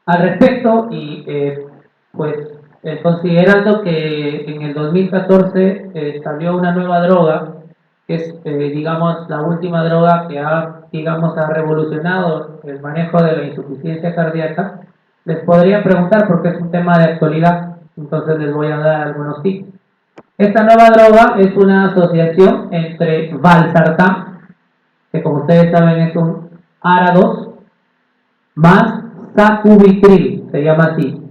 al respecto y pues considerando que en el 2014 salió una nueva droga, que es digamos la última droga que ha revolucionado el manejo de la insuficiencia cardíaca, les podría preguntar porque es un tema de actualidad, entonces les voy a dar algunos tips. Esta nueva droga es una asociación entre valsartán, que como ustedes saben es un ARA2, más sacubitril, se llama así,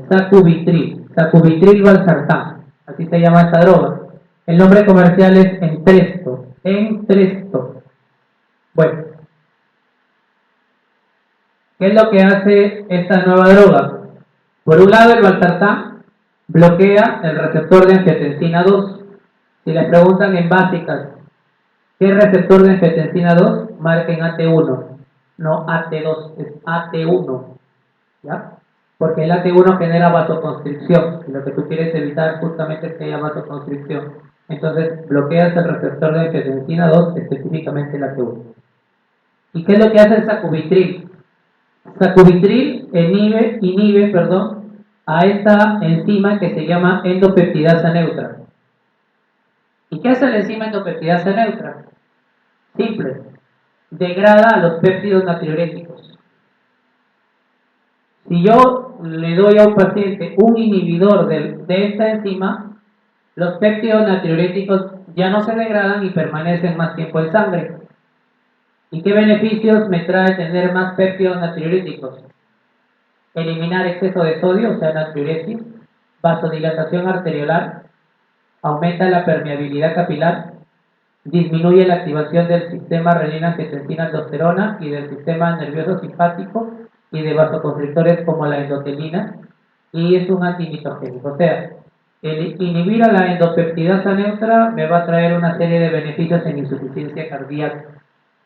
SACUBITRIL, sacubitril valsartán, así se llama esta droga. El nombre comercial es Entresto. Bueno, ¿qué es lo que hace esta nueva droga? Por un lado, el valsartán bloquea el receptor de angiotensina 2. Si les preguntan en básicas, ¿qué receptor de angiotensina 2? Marquen AT1, no AT2, es AT1, ¿ya? Porque el AT1 genera vasoconstricción, y lo que tú quieres evitar justamente es que haya vasoconstricción. Entonces, bloqueas el receptor de angiotensina 2, específicamente el AT1. ¿Y qué es lo que hace el sacubitril? Sacubitril inhibe a esta enzima que se llama endopeptidasa neutra. ¿Y qué hace la enzima endopeptidasa neutra? Simple, degrada a los péptidos natriuréticos. Si yo le doy a un paciente un inhibidor de esta enzima, los péptidos natriuréticos ya no se degradan y permanecen más tiempo en sangre. ¿Y qué beneficios me trae tener más péptidos natriuréticos? Eliminar exceso de sodio, o sea, natriuresis, vasodilatación arteriolar, aumenta la permeabilidad capilar, disminuye la activación del sistema renina-angiotensina-aldosterona y del sistema nervioso simpático y de vasoconstrictores como la endotelina, y es un antimitogénico. O sea, el inhibir a la endopeptidasa neutra me va a traer una serie de beneficios en insuficiencia cardíaca.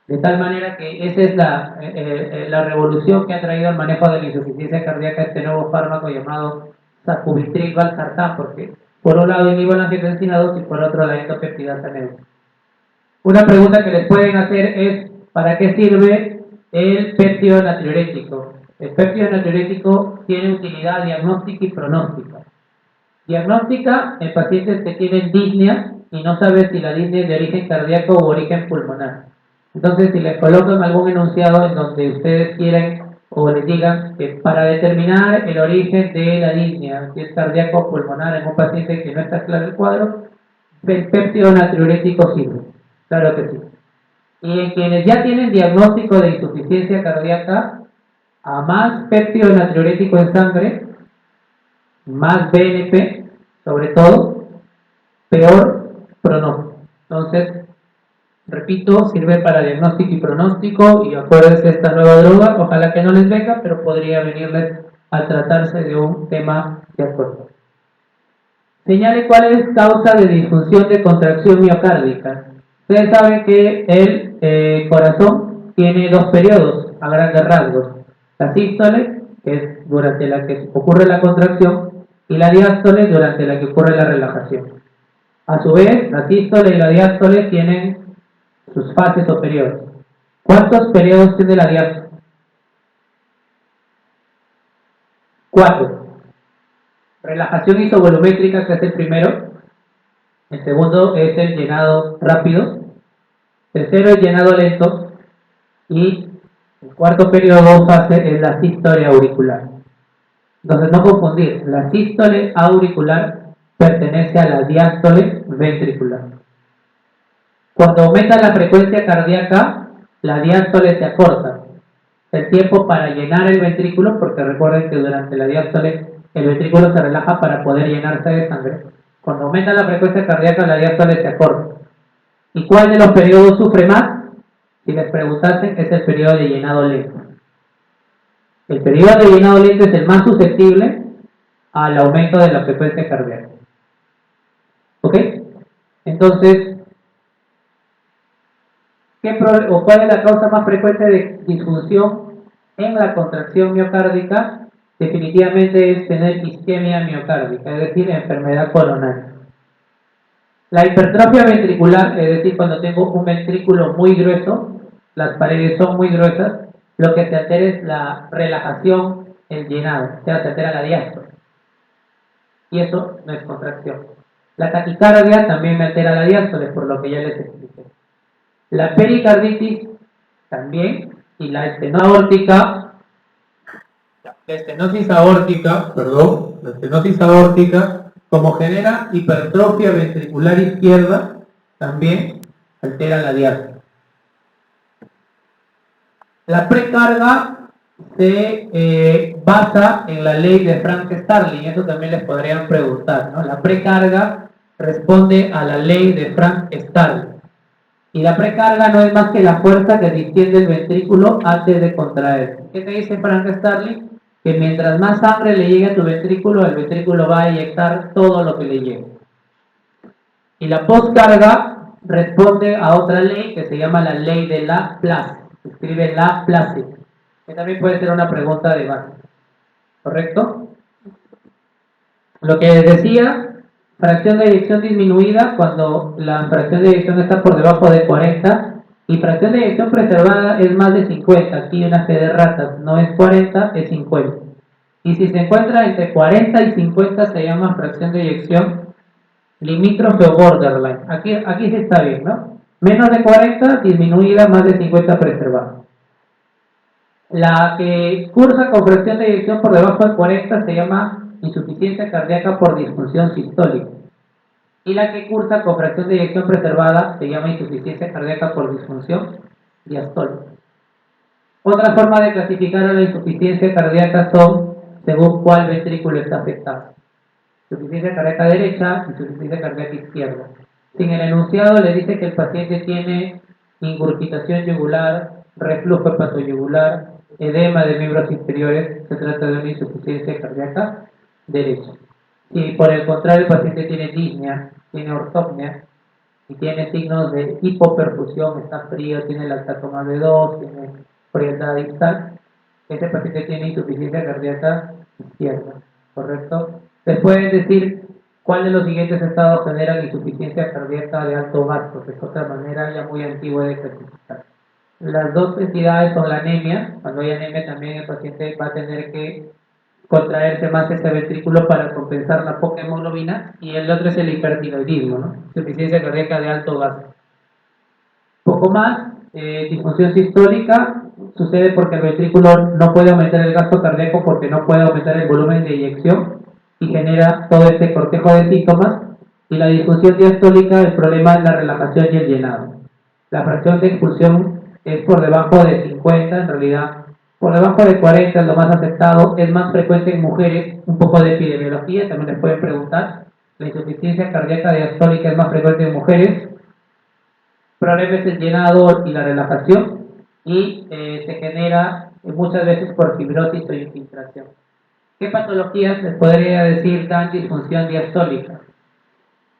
De tal manera que esa es la revolución que ha traído el manejo de la insuficiencia cardíaca este nuevo fármaco llamado sacubitril valsartán, porque por un lado inhibe la angiotensina 2 y por otro la endopeptidasa neutra. Una pregunta que les pueden hacer es, ¿para qué sirve el péptido natriurético? El péptido natriurético tiene utilidad diagnóstica y pronóstica. Diagnóstica en pacientes que tienen disnea y no saben si la disnea es de origen cardíaco o origen pulmonar. Entonces, si les colocan algún enunciado en donde ustedes quieren o les digan que para determinar el origen de la disnea, si es cardíaco o pulmonar en un paciente que no está claro el cuadro, el péptido natriurético sirve. Claro que sí. Y en quienes ya tienen diagnóstico de insuficiencia cardíaca, a más péptido natriurético en sangre, más BNP, sobre todo, peor pronóstico. Entonces, repito, sirve para diagnóstico y pronóstico, y acuérdense esta nueva droga, ojalá que no les venga, pero podría venirles al tratarse de un tema de acuerdo. Señale cuál es causa de disfunción de contracción miocárdica. Ustedes saben que el corazón tiene dos periodos a grandes rasgos. La sístole, que es durante la que ocurre la contracción, y la diástole, durante la que ocurre la relajación. A su vez, la sístole y la diástole tienen sus fases o periodos. ¿Cuántos periodos tiene la diástole? 4. Relajación isovolumétrica, que es el primero. El segundo es el llenado rápido. Tercero es llenado lento. Y el cuarto periodo o fase es la sístole auricular. Entonces, no confundir. La sístole auricular pertenece a la diástole ventricular. Cuando aumenta la frecuencia cardíaca, la diástole se acorta. El tiempo para llenar el ventrículo, porque recuerden que durante la diástole el ventrículo se relaja para poder llenarse de sangre. Cuando aumenta la frecuencia cardíaca, la diástole se acorta. ¿Y cuál de los periodos sufre más? Si les preguntasen, es el periodo de llenado lento. El periodo de llenado lento es el más susceptible al aumento de la frecuencia cardíaca. ¿Ok? Entonces, ¿cuál es la causa más frecuente de disfunción en la contracción miocárdica? Definitivamente es tener isquemia miocárdica, es decir, enfermedad coronaria. La hipertrofia ventricular, es decir, cuando tengo un ventrículo muy grueso, las paredes son muy gruesas, lo que se altera es la relajación, el llenado, o sea, se altera la diástole. Y eso no es contracción. La taquicardia también me altera la diástole, por lo que ya les expliqué. La pericarditis también, y la estenosis aórtica, como genera hipertrofia ventricular izquierda, también altera la diástole. La precarga se basa en la ley de Frank-Starling, eso también les podrían preguntar, ¿no? La precarga responde a la ley de Frank-Starling. Y la precarga no es más que la fuerza que distiende el ventrículo antes de contraer. ¿Qué te dice Frank-Starling? Que mientras más sangre le llegue a tu ventrículo, el ventrículo va a eyectar todo lo que le llegue. Y la postcarga responde a otra ley que se llama la ley de Laplace. Se escribe Laplace, que también puede ser una pregunta de base. ¿Correcto? Lo que les decía, fracción de eyección disminuida cuando la fracción de eyección está por debajo de 40 y fracción de eyección preservada es más de 50. Aquí una fe de ratas, no es 40, es 50. Y si se encuentra entre 40 y 50 se llama fracción de eyección limítrofe o borderline. Aquí sí está bien, ¿no? Menos de 40 disminuida, más de 50 preservada. La que cursa con fracción de eyección por debajo de 40 se llama insuficiencia cardíaca por disfunción sistólica. Y la que cursa con fracción de eyección preservada se llama insuficiencia cardíaca por disfunción diastólica. Otra forma de clasificar a la insuficiencia cardíaca son según cuál ventrículo está afectado. Insuficiencia cardíaca derecha, insuficiencia cardíaca izquierda. Si en el enunciado le dice que el paciente tiene ingurgitación yugular, reflujo hepatoyugular, edema de miembros inferiores, se trata de una insuficiencia cardíaca derecha. Si por el contrario el paciente tiene disnea, tiene ortopnea y tiene signos de hipoperfusión, está frío, tiene lactatoma B2, tiene frialdad distal, ese paciente tiene insuficiencia cardíaca izquierda, ¿correcto? Les pueden decir cuál de los siguientes estados generan insuficiencia cardíaca de alto gasto, que es otra manera ya muy antigua de clasificar. Las dos entidades son la anemia. Cuando hay anemia también el paciente va a tener que contraerse más ese ventrículo para compensar la poca hemoglobina, y el otro es el hipertiroidismo, ¿no? Insuficiencia cardíaca de alto gasto. Poco más, disfunción sistólica sucede porque el ventrículo no puede aumentar el gasto cardíaco porque no puede aumentar el volumen de eyección y genera todo este cortejo de síntomas. Y la disfunción diastólica, el problema es la relajación y el llenado. La fracción de expulsión es por debajo de 50, en realidad por debajo de 40 es lo más aceptado, es más frecuente en mujeres, un poco de epidemiología, también les pueden preguntar. La insuficiencia cardíaca diastólica es más frecuente en mujeres, problema es el llenado y la relajación, y se genera muchas veces por fibrosis o infiltración. ¿Qué patologías les podría decir dan disfunción diastólica?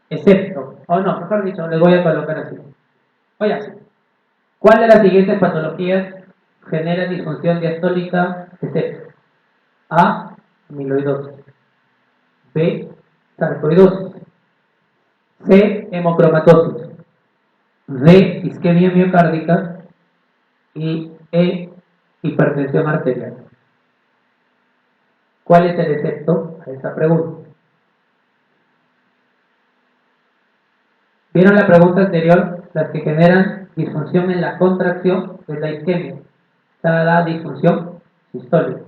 Excepto, o no, mejor dicho, les voy a colocar así. Oye, ¿cuál de las siguientes patologías genera disfunción diastólica? Excepto A, amiloidosis, B, sarcoidosis, C, hemocromatosis, D, isquemia miocárdica y E, hipertensión arterial. ¿Cuál es el excepto a esa pregunta? ¿Vieron la pregunta anterior? Las que generan disfunción en la contracción es la isquemia. Esta da disfunción sistólica.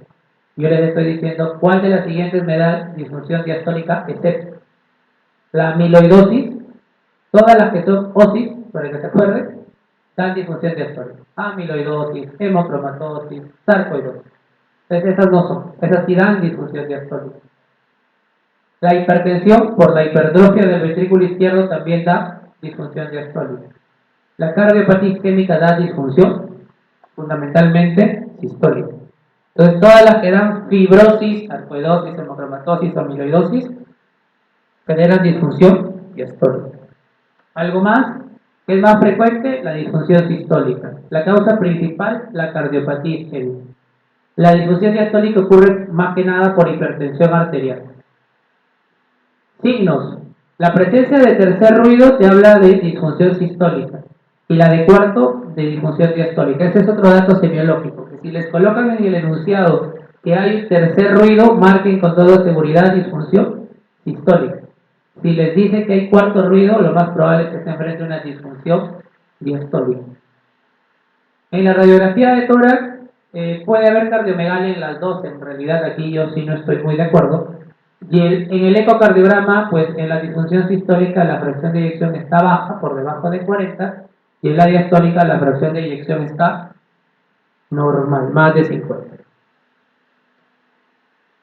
Yo les estoy diciendo cuál de las siguientes me da disfunción diastólica excepto la amiloidosis, todas las que son osis, para que se acuerden, dan disfunción diastólica. Amiloidosis, hemocromatosis, sarcoidosis. Entonces esas no son, esas sí dan disfunción diastólica. La hipertensión por la hipertrofia del ventrículo izquierdo también da disfunción diastólica. La cardiopatía isquémica da disfunción, fundamentalmente sistólica. Entonces todas las que dan fibrosis, sarcoidosis, hemocromatosis o amiloidosis generan disfunción diastólica. Algo más que es más frecuente, la disfunción sistólica. La causa principal, la cardiopatía isquémica. La disfunción diastólica ocurre más que nada por hipertensión arterial. Signos: La presencia de tercer ruido te habla de disfunción sistólica y la de cuarto de disfunción diastólica. Ese es otro dato semiológico, que si les colocan en el enunciado que hay tercer ruido, marquen con toda seguridad disfunción sistólica. Si les dice que hay cuarto ruido, lo más probable es que se enfrente a una disfunción diastólica. En la radiografía de tórax puede haber cardiomegalia en las dos, en realidad aquí yo sí no estoy muy de acuerdo. Y en el ecocardiograma, pues en la disfunción sistólica la fracción de eyección está baja, por debajo de 40, y en la diastólica la fracción de eyección está normal, más de 50.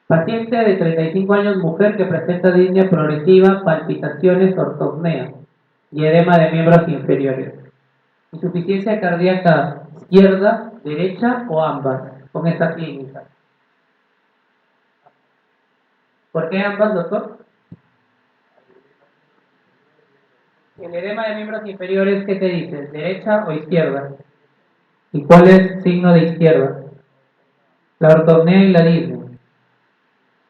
Paciente de 35 años, mujer que presenta disnea progresiva, palpitaciones, ortopnea y edema de miembros inferiores. Insuficiencia cardíaca izquierda, derecha o ambas, con esta clínica. ¿Por qué ambas, doctor? El edema de miembros inferiores, ¿qué te dice? ¿Derecha o izquierda? ¿Y cuál es signo de izquierda? La ortopnea y la disnea.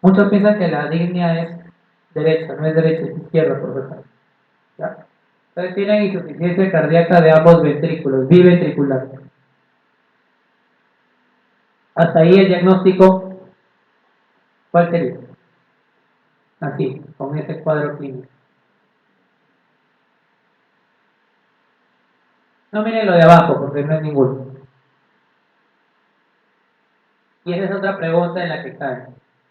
Muchos piensan que la disnea es derecha, no es derecha, es izquierda, por ejemplo. ¿Ya? Entonces tienen insuficiencia cardíaca de ambos ventrículos, biventricular. Hasta ahí el diagnóstico, ¿cuál sería? Así, con ese cuadro clínico. No miren lo de abajo, porque no es ninguno. Y esa es otra pregunta en la que cae.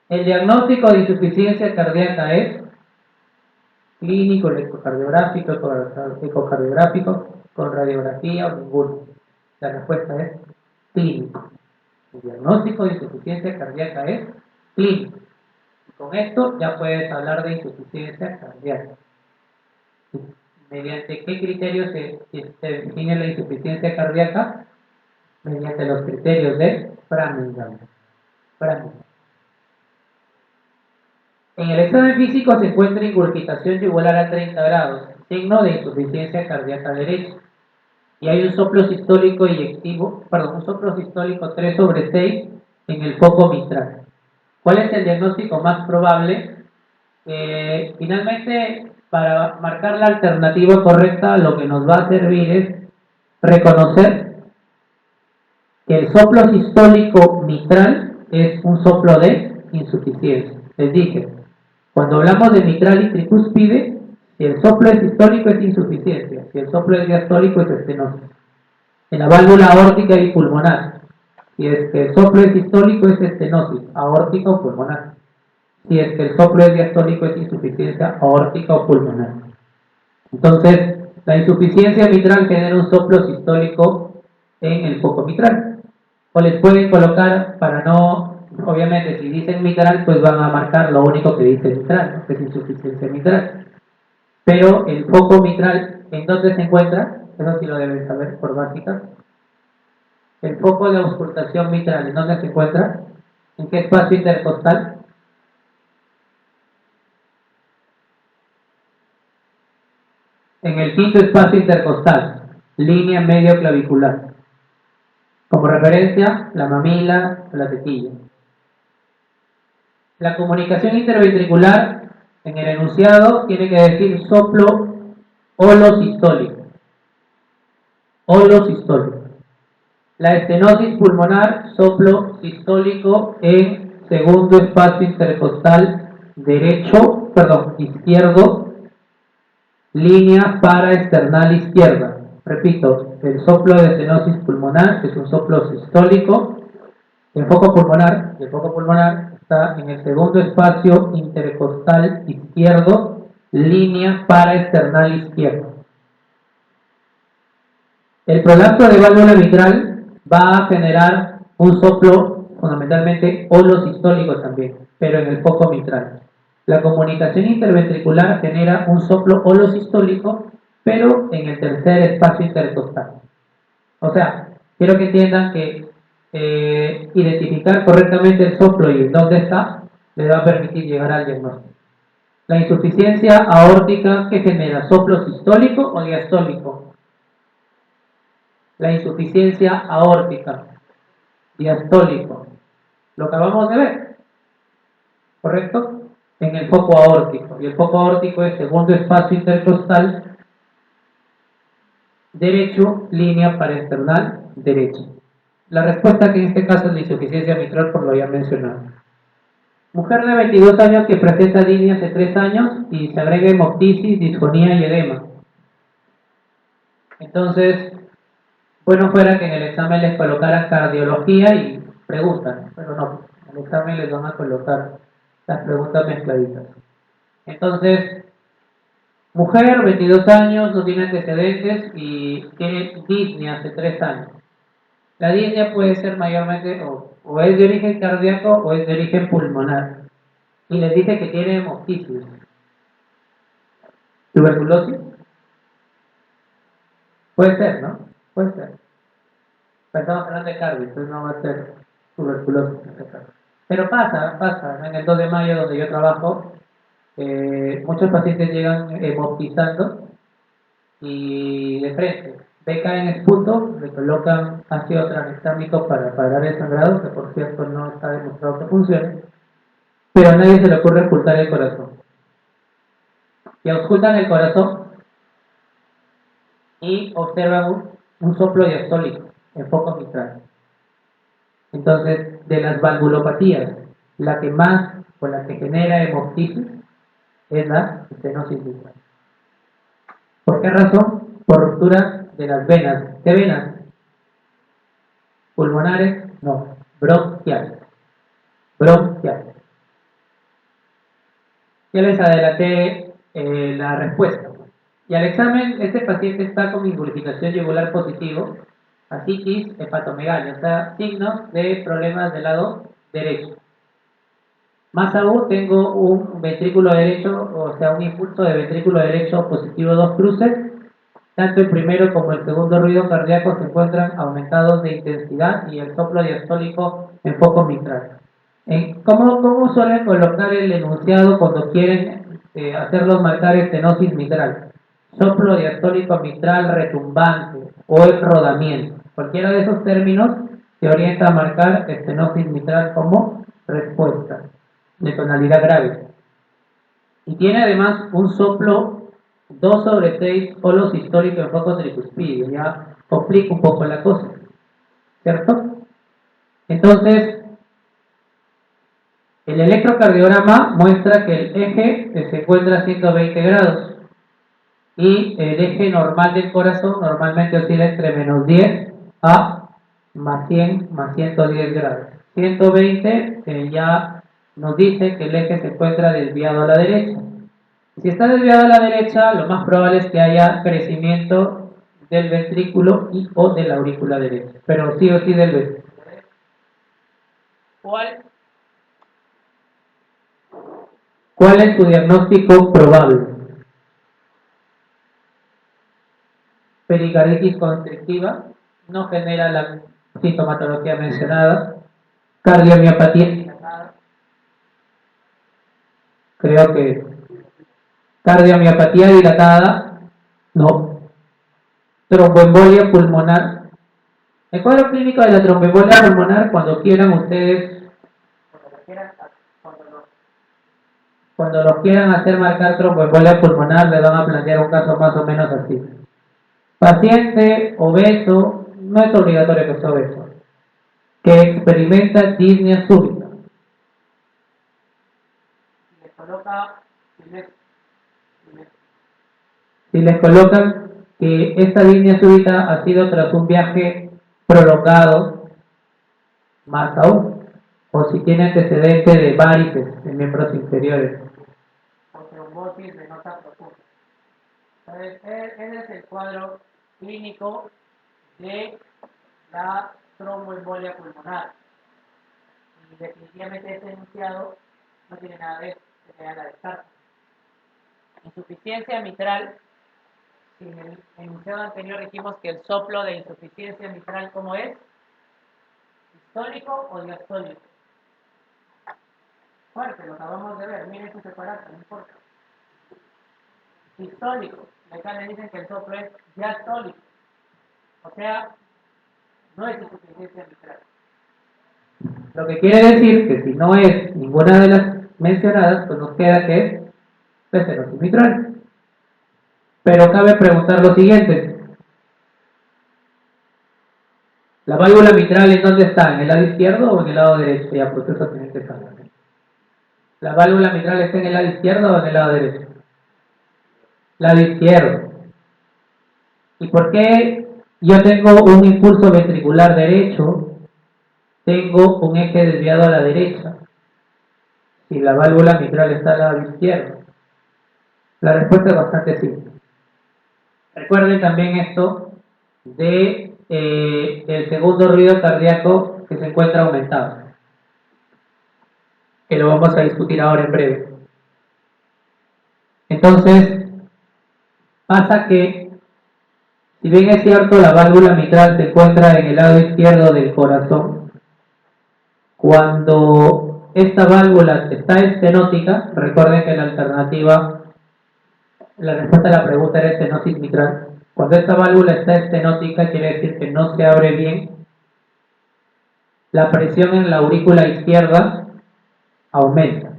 El diagnóstico de insuficiencia cardíaca es clínico, ecocardiográfico, con radiografía o ninguno. La respuesta es clínico. El diagnóstico de insuficiencia cardíaca es clínico. Y con esto ya puedes hablar de insuficiencia cardíaca. ¿Mediante qué criterios se define la insuficiencia cardíaca? Mediante los criterios de Framingham. En el examen físico se encuentra ingurgitación yugular a 30 grados, signo de insuficiencia cardíaca derecha. Y hay un soplo sistólico un soplo sistólico 3/6 en el foco mitral. ¿Cuál es el diagnóstico más probable? Finalmente, para marcar la alternativa correcta, lo que nos va a servir es reconocer que el soplo sistólico mitral es un soplo de insuficiencia. Les dije, cuando hablamos de mitral y tricúspide, si el soplo es sistólico es insuficiencia, si el soplo es diastólico es estenosis. En la válvula aórtica y pulmonar, si es que el soplo es sistólico es estenosis, aórtica o pulmonar. Si es que el soplo es diastólico es insuficiencia aórtica o pulmonar. Entonces, la insuficiencia mitral genera un soplo sistólico en el foco mitral. O les pueden colocar, para no, obviamente si dicen mitral, pues van a marcar lo único que dice mitral, ¿no? Que es insuficiencia mitral. Pero el foco mitral, ¿en dónde se encuentra? Eso sí lo deben saber por básica. El foco de auscultación mitral, ¿en dónde se encuentra? ¿En qué espacio intercostal? En el quinto espacio intercostal, línea medio clavicular. Como referencia, la mamila, la tetilla. La comunicación interventricular en el enunciado tiene que decir soplo holosistólico. Holosistólico. La estenosis pulmonar, soplo sistólico en segundo espacio intercostal izquierdo, línea paraesternal izquierda. Repito, el soplo de estenosis pulmonar es un soplo sistólico. El foco pulmonar está en el segundo espacio intercostal izquierdo, línea paraesternal izquierda. El prolapso de válvula mitral va a generar un soplo fundamentalmente holosistólico también, pero en el foco mitral. La comunicación interventricular genera un soplo holosistólico, pero en el tercer espacio intercostal. O sea, quiero que entiendan que identificar correctamente el soplo y dónde está les va a permitir llegar al diagnóstico. La insuficiencia aórtica que genera soplo sistólico o diastólico. La insuficiencia aórtica, diastólico. Lo acabamos de ver, ¿correcto? en el foco aórtico. Y el foco aórtico es segundo espacio intercostal derecho, línea paraesternal derecha. La respuesta que en este caso es la insuficiencia mitral por lo ya mencionado. Mujer de 22 años que presenta disnea hace 3 años y se agrega hemoptisis, disfonía y edema. Entonces, bueno fuera que en el examen les colocaran cardiología y preguntan, pero no, en el examen les van a colocar las preguntas mezcladitas. Entonces, mujer, 22 años, no tiene antecedentes y tiene disnea hace 3 años. La disnea puede ser mayormente o es de origen cardíaco o es de origen pulmonar. Y les dice que tiene hemoptisis. ¿Tuberculosis? Puede ser, ¿no? Puede ser. Pero estamos hablando de cardio, entonces no va a ser tuberculosis en este caso. Pero pasa. En el 2 de mayo, donde yo trabajo, muchos pacientes llegan hemoptizando y de frente beca en esputo, le colocan ácido tranexámico para parar el sangrado, que por cierto no está demostrado que funcione, pero a nadie se le ocurre ocultar el corazón. Y ocultan el corazón y observan un soplo diastólico en foco mitral. Entonces, de las valvulopatías, la que más o la que genera hemoptisis es la estenosis mitral. ¿Por qué razón? Por ruptura de las venas. ¿Qué venas? Pulmonares, no, bronquiales. Bronquiales. Ya les adelanté la respuesta. Y al examen, este paciente está con invulnificación yugular positivo, ascitis, hepatomegalia, o sea, signos de problemas del lado derecho. Más aún, tengo un ventrículo derecho, o sea, un impulso de ventrículo derecho positivo 2 cruces. Tanto el primero como el segundo ruido cardíaco se encuentran aumentados de intensidad y el soplo diastólico en foco mitral. ¿Cómo suelen colocar el enunciado cuando quieren hacerlos marcar estenosis mitral? Soplo diastólico mitral retumbante o el rodamiento. Cualquiera de esos términos se orienta a marcar estenosis mitral como respuesta de tonalidad grave. Y tiene además un soplo 2/6 polo sistólico en foco tricuspidio. Ya complica un poco la cosa, ¿cierto? Entonces, el electrocardiograma muestra que el eje se encuentra a 120 grados y el eje normal del corazón normalmente oscila entre -10 a +100, +110 grados. 120 ya nos dice que el eje se encuentra desviado a la derecha. Si está desviado a la derecha, lo más probable es que haya crecimiento del ventrículo y o de la aurícula derecha, pero sí o sí del ventrículo. ¿Cuál es su diagnóstico probable? Pericarditis constrictiva, no genera la sintomatología mencionada. Cardiomiopatía dilatada. Creo que cardiomiopatía dilatada, no. Tromboembolia pulmonar. El cuadro clínico de la tromboembolia pulmonar, cuando quieran ustedes, cuando lo quieran hacer marcar tromboembolia pulmonar, le van a plantear un caso más o menos así. Paciente obeso, no es obligatorio que sea obeso, que experimenta disnea súbita. Si les colocan que esta disnea súbita ha sido tras un viaje prolongado, más aún, o si tiene antecedente de varices en miembros inferiores, o trombosis venosa profunda. Entonces, ese es el cuadro clínico de la tromboembolia pulmonar. Y definitivamente este enunciado no tiene nada de eso, se da la descarta. Insuficiencia mitral. En el enunciado anterior dijimos que el soplo de insuficiencia mitral, ¿cómo es? ¿Sistólico o diastólico? Fuerte, lo acabamos de ver, miren su separación, no importa. Sistólico, acá le dicen que el soplo es diastólico, o sea, no es insuficiencia mitral. Lo que quiere decir que si no es ninguna de las mencionadas, pues nos queda que es estenosis mitral. Pero cabe preguntar lo siguiente. ¿La válvula mitral en dónde está? ¿En el lado izquierdo o en el lado derecho? Ya, pues eso tiene que saber. ¿La válvula mitral está en el lado izquierdo o en el lado derecho? Lado izquierdo. ¿Y por qué yo tengo un impulso ventricular derecho? Tengo un eje desviado a la derecha. Si la válvula mitral está al lado izquierdo. La respuesta es bastante simple. Recuerden también esto de el segundo ruido cardíaco que se encuentra aumentado, que lo vamos a discutir ahora en breve. Entonces, pasa que, si bien es cierto, la válvula mitral se encuentra en el lado izquierdo del corazón, cuando esta válvula está estenótica, recuerden que la alternativa, la respuesta a la pregunta era estenosis mitral. Cuando esta válvula está estenótica, quiere decir que no se abre bien. La presión en la aurícula izquierda aumenta.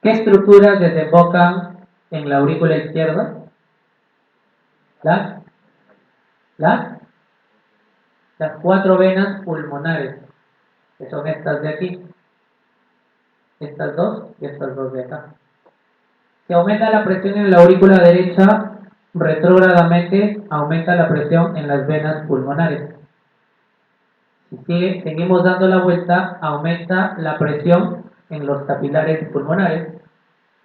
¿Qué estructuras desembocan en la aurícula izquierda? Las 4 venas pulmonares, que son estas de aquí, estas dos y estas dos de acá. Si aumenta la presión en la aurícula derecha, retrógradamente aumenta la presión en las venas pulmonares. Si seguimos dando la vuelta, aumenta la presión en los capilares pulmonares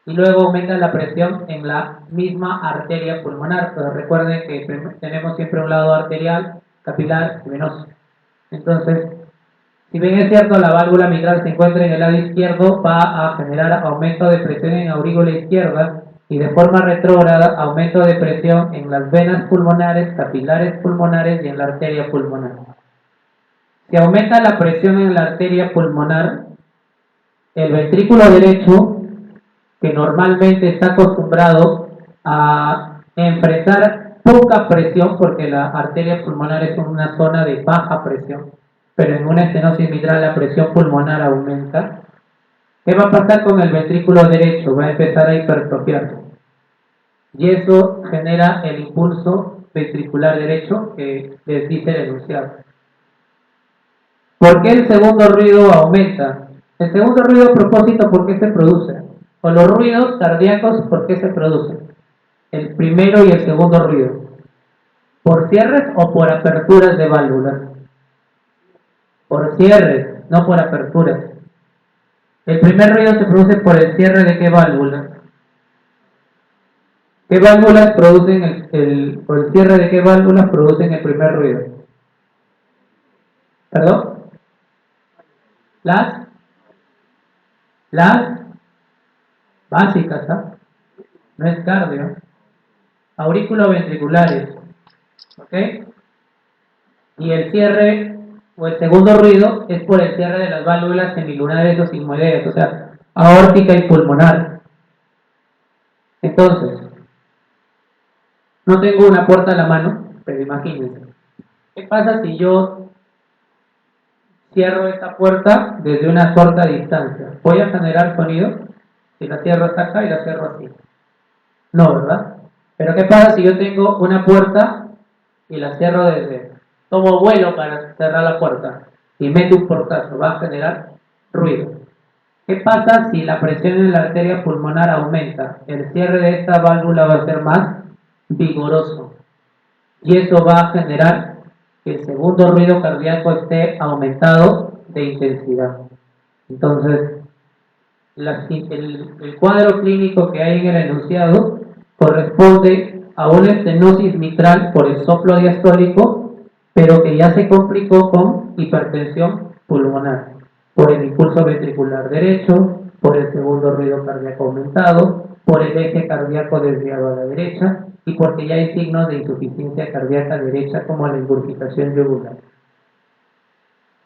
y luego aumenta la presión en la misma arteria pulmonar. Pero recuerden que tenemos siempre un lado arterial, capilar y venoso. Entonces, si bien es cierto la válvula mitral se encuentra en el lado izquierdo, va a generar aumento de presión en la aurícula izquierda y de forma retrógrada aumento de presión en las venas pulmonares, capilares pulmonares y en la arteria pulmonar. Si aumenta la presión en la arteria pulmonar, el ventrículo derecho, que normalmente está acostumbrado a enfrentar poca presión, porque la arteria pulmonar es una zona de baja presión, pero en una estenosis mitral la presión pulmonar aumenta. ¿Qué va a pasar con el ventrículo derecho? Va a empezar a hipertrofiarse. Y eso genera el impulso ventricular derecho que les dice el enunciado. ¿Por qué el segundo ruido aumenta? El segundo ruido, a propósito, ¿por qué se produce? O los ruidos cardíacos, ¿por qué se producen? El primero y el segundo ruido. ¿Por cierres o por aperturas de válvulas? Por cierres, no por aperturas. El primer ruido se produce por el cierre de qué válvulas. ¿Qué válvulas producen por el cierre de qué válvulas producen el primer ruido? ¿Perdón? Las básicas, ¿ah? No es cardio. Aurículo-ventriculares, ¿ok? Y el cierre o el segundo ruido es por el cierre de las válvulas semilunares o sigmoideas, o sea, aórtica y pulmonar. Entonces, no tengo una puerta a la mano, pero imagínense. ¿Qué pasa si yo cierro esta puerta desde una corta distancia? ¿Voy a generar sonido? Si la cierro hasta acá y la cierro así. No, ¿verdad? Pero ¿qué pasa si yo tengo una puerta y la cierro desde... Tomo vuelo para cerrar la puerta y meto un portazo? Va a generar ruido. ¿Qué pasa si la presión en la arteria pulmonar aumenta? El cierre de esta válvula va a ser más vigoroso y eso va a generar que el segundo ruido cardíaco esté aumentado de intensidad. Entonces, el cuadro clínico que hay en el enunciado corresponde a una estenosis mitral por el soplo diastólico, pero que ya se complicó con hipertensión pulmonar, por el impulso ventricular derecho, por el segundo ruido cardíaco aumentado, por el eje cardíaco desviado a la derecha y porque ya hay signos de insuficiencia cardíaca derecha como la ingurgitación yugular.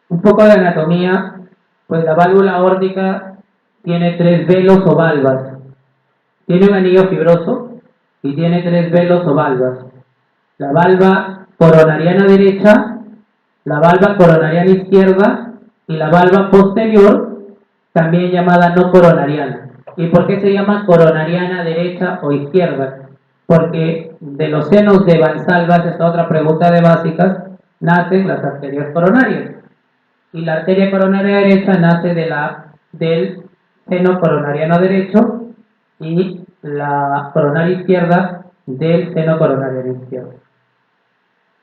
Un poco de anatomía, pues la válvula aórtica tiene 3 velos o valvas. Tiene un anillo fibroso y tiene 3 velos o valvas. La valva coronariana derecha, la valva coronariana izquierda y la valva posterior también llamada no coronariana. ¿Y por qué se llama coronariana derecha o izquierda? Porque de los senos de Valsalva, esa es otra pregunta de básicas, nacen las arterias coronarias. Y la arteria coronaria derecha nace del seno coronariano derecho y la coronaria izquierda del seno coronariano izquierdo.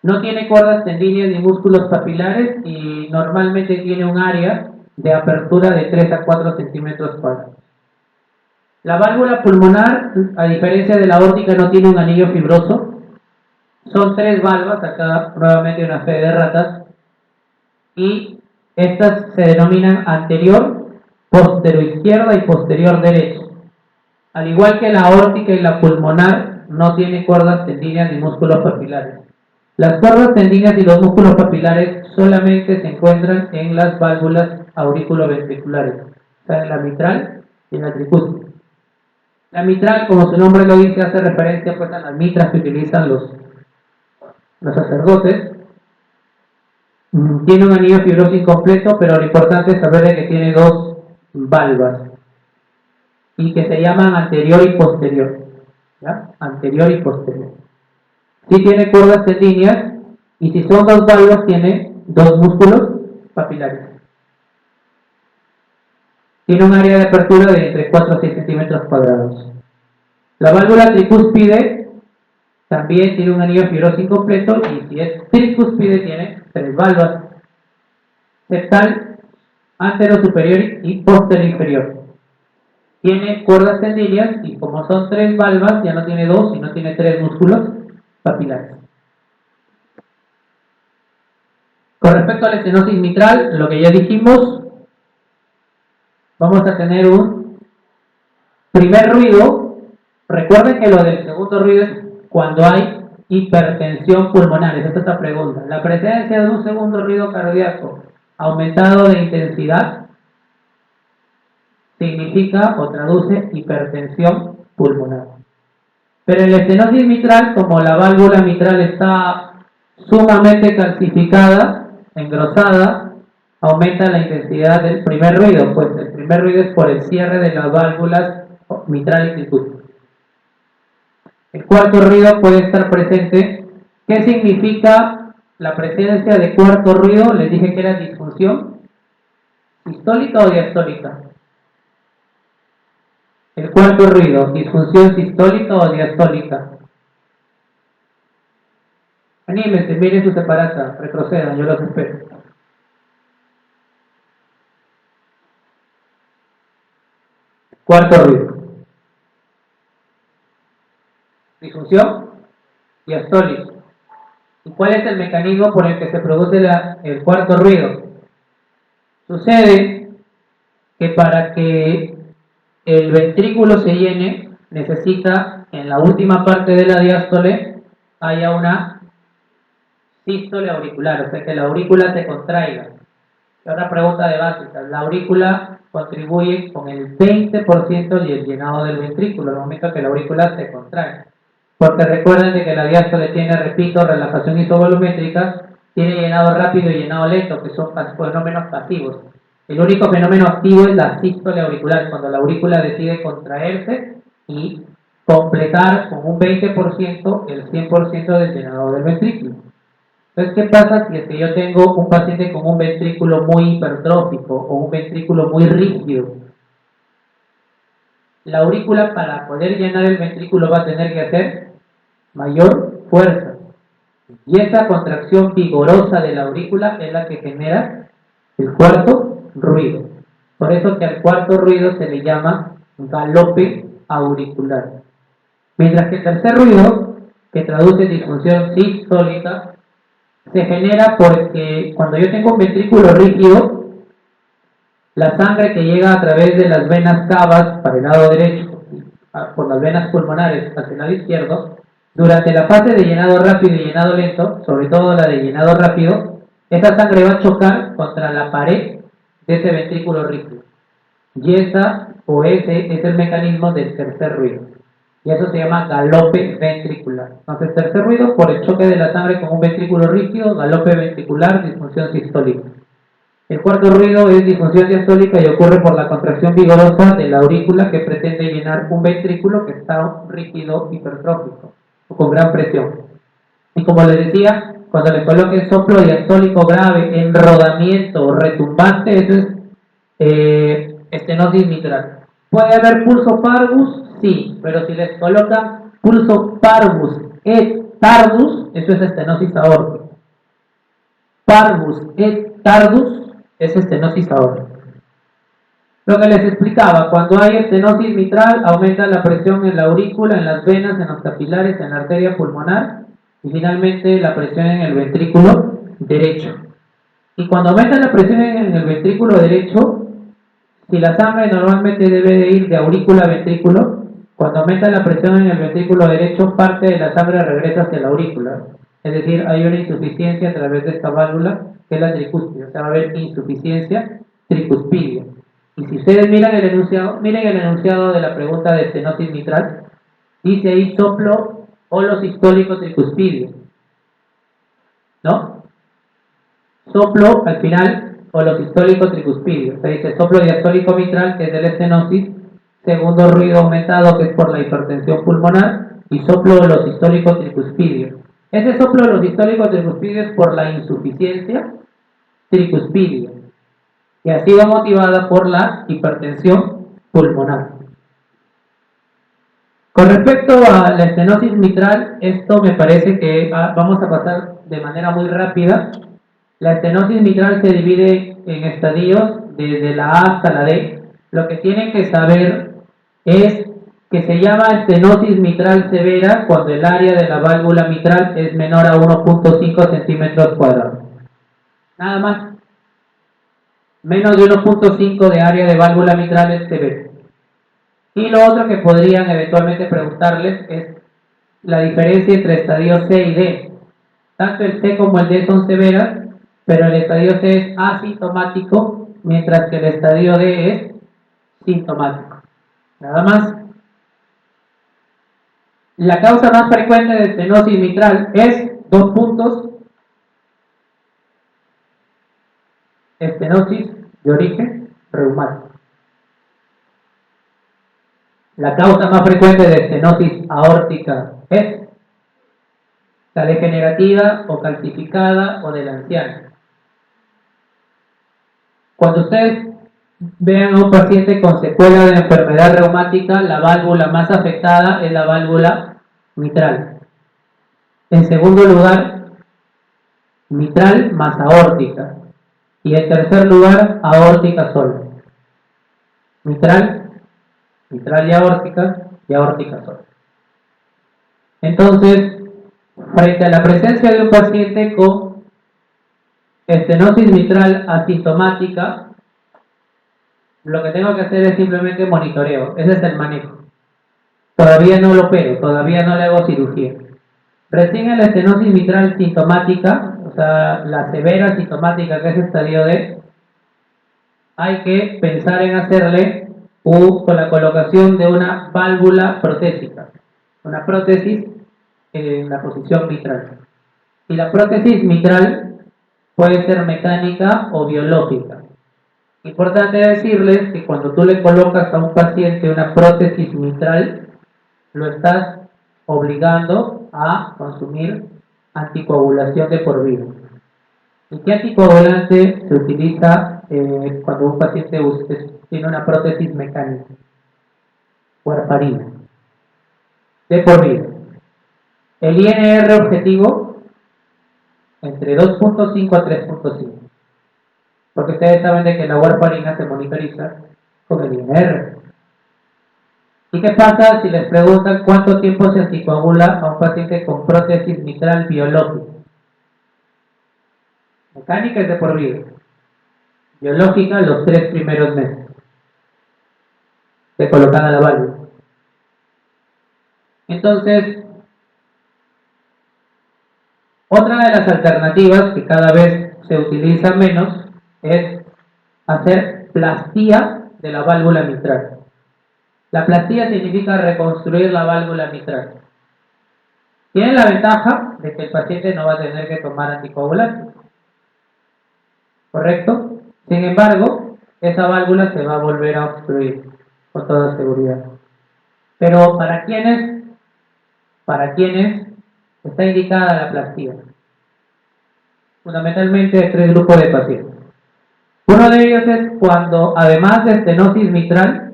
No tiene cuerdas tendinias ni músculos papilares y normalmente tiene un área de apertura de 3 a 4 centímetros cuadrados. La válvula pulmonar, a diferencia de la aórtica, no tiene un anillo fibroso. Son 3 valvas, acá nuevamente una fe de ratas, y estas se denominan anterior, posterior izquierda y posterior derecha. Al igual que la aórtica y la pulmonar, no tiene cuerdas tendinias ni músculos papilares. Las cuerdas tendinias y los músculos papilares solamente se encuentran en las válvulas auriculoventriculares, o sea, en la mitral y en la tricúspide. La mitral, como su nombre lo dice, hace referencia pues a las mitras que utilizan los sacerdotes. Tiene un anillo fibroso incompleto, pero lo importante es saber que tiene 2 valvas y que se llaman anterior y posterior. ¿Ya? Anterior y posterior. Sí tiene cuerdas tendinias y si son 2 valvas tiene 2 músculos papilares. Tiene un área de apertura de entre 4 a 6 centímetros cuadrados. La válvula tricúspide también tiene un anillo fibroso incompleto y si es tricúspide tiene 3 valvas. Septal, antero superior y posterior inferior. Tiene cuerdas tendinias y como son 3 valvas ya no tiene 2 sino tiene 3 músculos papilares. Con respecto a la estenosis mitral, lo que ya dijimos, vamos a tener un primer ruido. Recuerden que lo del segundo ruido es cuando hay hipertensión pulmonar. Esa es otra pregunta. La presencia de un segundo ruido cardíaco aumentado de intensidad significa o traduce hipertensión pulmonar. Pero en la estenosis mitral, como la válvula mitral está sumamente calcificada, engrosada, aumenta la intensidad del primer ruido, pues el primer ruido es por el cierre de las válvulas mitral y tricúspide. El cuarto ruido puede estar presente. ¿Qué significa la presencia de cuarto ruido? Les dije que era disfunción sistólica o diastólica. El cuarto ruido, disfunción sistólica o diastólica. Anímense, miren su separata, retrocedan, yo los espero. Cuarto ruido. Disfunción diastólica. ¿Y cuál es el mecanismo por el que se produce el cuarto ruido? Sucede que para que el ventrículo se llene, necesita en la última parte de la diástole haya una sístole auricular, o sea que la aurícula se contraiga. Y otra pregunta de básicas, la aurícula contribuye con el 20% del llenado del ventrículo, al momento que la aurícula se contrae. Porque recuerden de que la diástole tiene, repito, relajación isovolumétrica, tiene llenado rápido y llenado lento, que son fenómenos pasivos. El único fenómeno activo es la sístole auricular, cuando la aurícula decide contraerse y completar con un 20% el 100% del llenado del ventrículo. Entonces, ¿qué pasa si es que yo tengo un paciente con un ventrículo muy hipertrófico o un ventrículo muy rígido? La aurícula, para poder llenar el ventrículo, va a tener que hacer mayor fuerza. Y esa contracción vigorosa de la aurícula es la que genera el cuarto ruido. Por eso que al cuarto ruido se le llama galope auricular. Mientras que el tercer ruido, que traduce disfunción sistólica, se genera porque cuando yo tengo un ventrículo rígido, la sangre que llega a través de las venas cavas para el lado derecho, por las venas pulmonares hacia el lado izquierdo, durante la fase de llenado rápido y llenado lento, sobre todo la de llenado rápido, esa sangre va a chocar contra la pared de ese ventrículo rígido. Y ese es el mecanismo del tercer ruido. Y eso se llama galope ventricular. Entonces, tercer ruido por el choque de la sangre con un ventrículo rígido, galope ventricular, disfunción sistólica. El cuarto ruido es disfunción diastólica y ocurre por la contracción vigorosa de la aurícula que pretende llenar un ventrículo que está rígido hipertrófico o con gran presión. Y como les decía, cuando le coloquen soplo diastólico grave en rodamiento o retumbante, eso es estenosis mitral. ¿Puede haber pulso parvus? Sí, pero si les colocan pulso parvus et tardus, eso es estenosis aórtica. Parvus et tardus es estenosis aórtica. Lo que les explicaba, cuando hay estenosis mitral, aumenta la presión en la aurícula, en las venas, en los capilares, en la arteria pulmonar y finalmente la presión en el ventrículo derecho. Y cuando aumenta la presión en el ventrículo derecho, si la sangre normalmente debe de ir de aurícula a ventrículo, cuando aumenta la presión en el ventrículo derecho, parte de la sangre regresa hacia la aurícula. Es decir, hay una insuficiencia a través de esta válvula, que es la tricúspide. O sea, va a haber insuficiencia tricuspidia. Y si ustedes miren el enunciado de la pregunta de estenosis mitral, dice ahí soplo holosistólico tricuspidio, ¿no? Soplo al final holosistólico tricuspidio. Se dice soplo diastólico mitral, que es de la estenosis, segundo ruido aumentado, que es por la hipertensión pulmonar, y soplo holosistólico tricuspidio. Ese soplo holosistólico tricuspidio es por la insuficiencia tricuspidia, que ha sido motivada por la hipertensión pulmonar. Con respecto a la estenosis mitral, esto me parece que vamos a pasar de manera muy rápida. La estenosis mitral se divide en estadios desde la A hasta la D. Lo que tienen que saber es que se llama estenosis mitral severa cuando el área de la válvula mitral es menor a 1.5 centímetros cuadrados. Nada más. Menos de 1.5 de área de válvula mitral es severa. Y lo otro que podrían eventualmente preguntarles es la diferencia entre estadio C y D. Tanto el C como el D son severas, pero el estadio C es asintomático, mientras que el estadio D es sintomático. Nada más. La causa más frecuente de estenosis mitral es, dos puntos, estenosis de origen reumático. La causa más frecuente de estenosis aórtica es la degenerativa o calcificada o de la anciana. Cuando ustedes vean a un paciente con secuela de enfermedad reumática, la válvula más afectada es la válvula mitral. En segundo lugar, mitral más aórtica. Y en tercer lugar, aórtica sola. Mitral y aórtica sola. Entonces, frente a la presencia de un paciente con estenosis mitral asintomática, lo que tengo que hacer es simplemente monitoreo. Ese es el manejo. Todavía no lo opero, todavía no le hago cirugía. Recién en la estenosis mitral sintomática, o sea, la severa sintomática, que es estadio D, hay que pensar en hacerle con la colocación de una válvula protésica, una prótesis en la posición mitral. Y la prótesis mitral puede ser mecánica o biológica. Importante decirles que cuando tú le colocas a un paciente una prótesis mitral, lo estás obligando a consumir anticoagulación de por vida. ¿Y qué anticoagulante se utiliza cuando un paciente tiene una prótesis mecánica? Warfarina, de por vida. El INR objetivo entre 2.5 a 3.5, porque ustedes saben de que la warfarina se monitoriza con el INR. ¿Y qué pasa si les preguntan cuánto tiempo se anticoagula a un paciente con prótesis mitral biológica? Mecánica es de por vida. Biológica los 3 primeros meses de colocada la válvula. Entonces, otra de las alternativas que cada vez se utiliza menos es hacer plastía de la válvula mitral. La plastía significa reconstruir la válvula mitral. Tiene la ventaja de que el paciente no va a tener que tomar anticoagulantes. ¿Correcto? Sin embargo, esa válvula se va a volver a obstruir con toda seguridad. Pero ¿para quiénes está indicada la plastía? Fundamentalmente hay tres grupos de pacientes. Uno de ellos es cuando, además de estenosis mitral,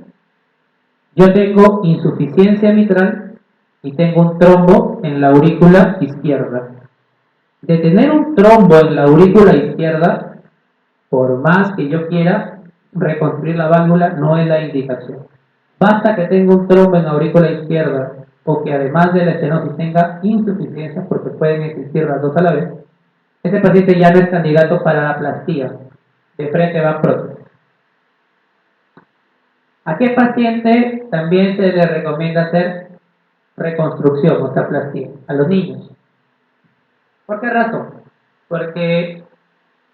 yo tengo insuficiencia mitral y tengo un trombo en la aurícula izquierda. De tener un trombo en la aurícula izquierda, por más que yo quiera reconstruir la válvula, no es la indicación. Basta que tenga un trombo en la aurícula izquierda o que además de la estenosis tenga insuficiencia, porque pueden existir las dos a la vez, ese paciente ya no es candidato para la plastía. De frente va prótesis. ¿A qué paciente también se le recomienda hacer reconstrucción o plastía? A los niños. ¿Por qué razón? Porque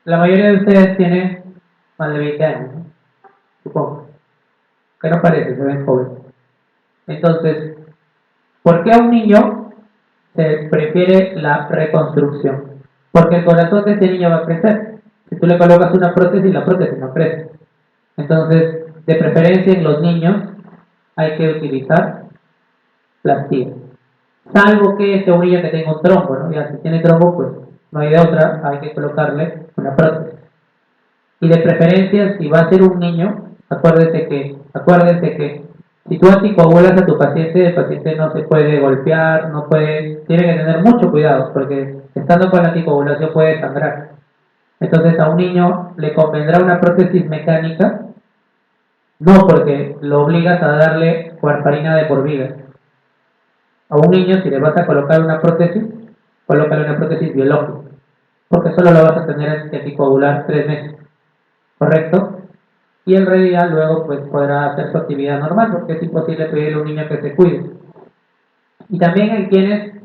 la mayoría de ustedes tienen más de 20 años, ¿no? Supongo. Que no parece, se ven jóvenes. Entonces, ¿por qué a un niño se prefiere la reconstrucción? Porque el corazón de ese niño va a crecer. Si tú le colocas una prótesis, la prótesis no crece. Entonces, de preferencia en los niños hay que utilizar plastía. Salvo que sea un niño que tenga un trombo, ¿no? Ya si tiene trombo, pues no hay de otra, hay que colocarle una prótesis. Y de preferencia, si va a ser un niño, acuérdense que si tú anticoagulas a tu paciente, el paciente no se puede golpear, no puede, tiene que tener mucho cuidado, porque estando con la anticoagulación puede sangrar. Entonces a un niño le convendrá una prótesis mecánica, no porque lo obligas a darle warfarina de por vida. A un niño, si le vas a colocar una prótesis, colócale una prótesis biológica, porque solo lo vas a tener que anticoagular 3 meses, ¿correcto? Y el rey ya luego pues podrá hacer su actividad normal, porque es imposible pedirle a un niño que se cuide. Y también hay quienes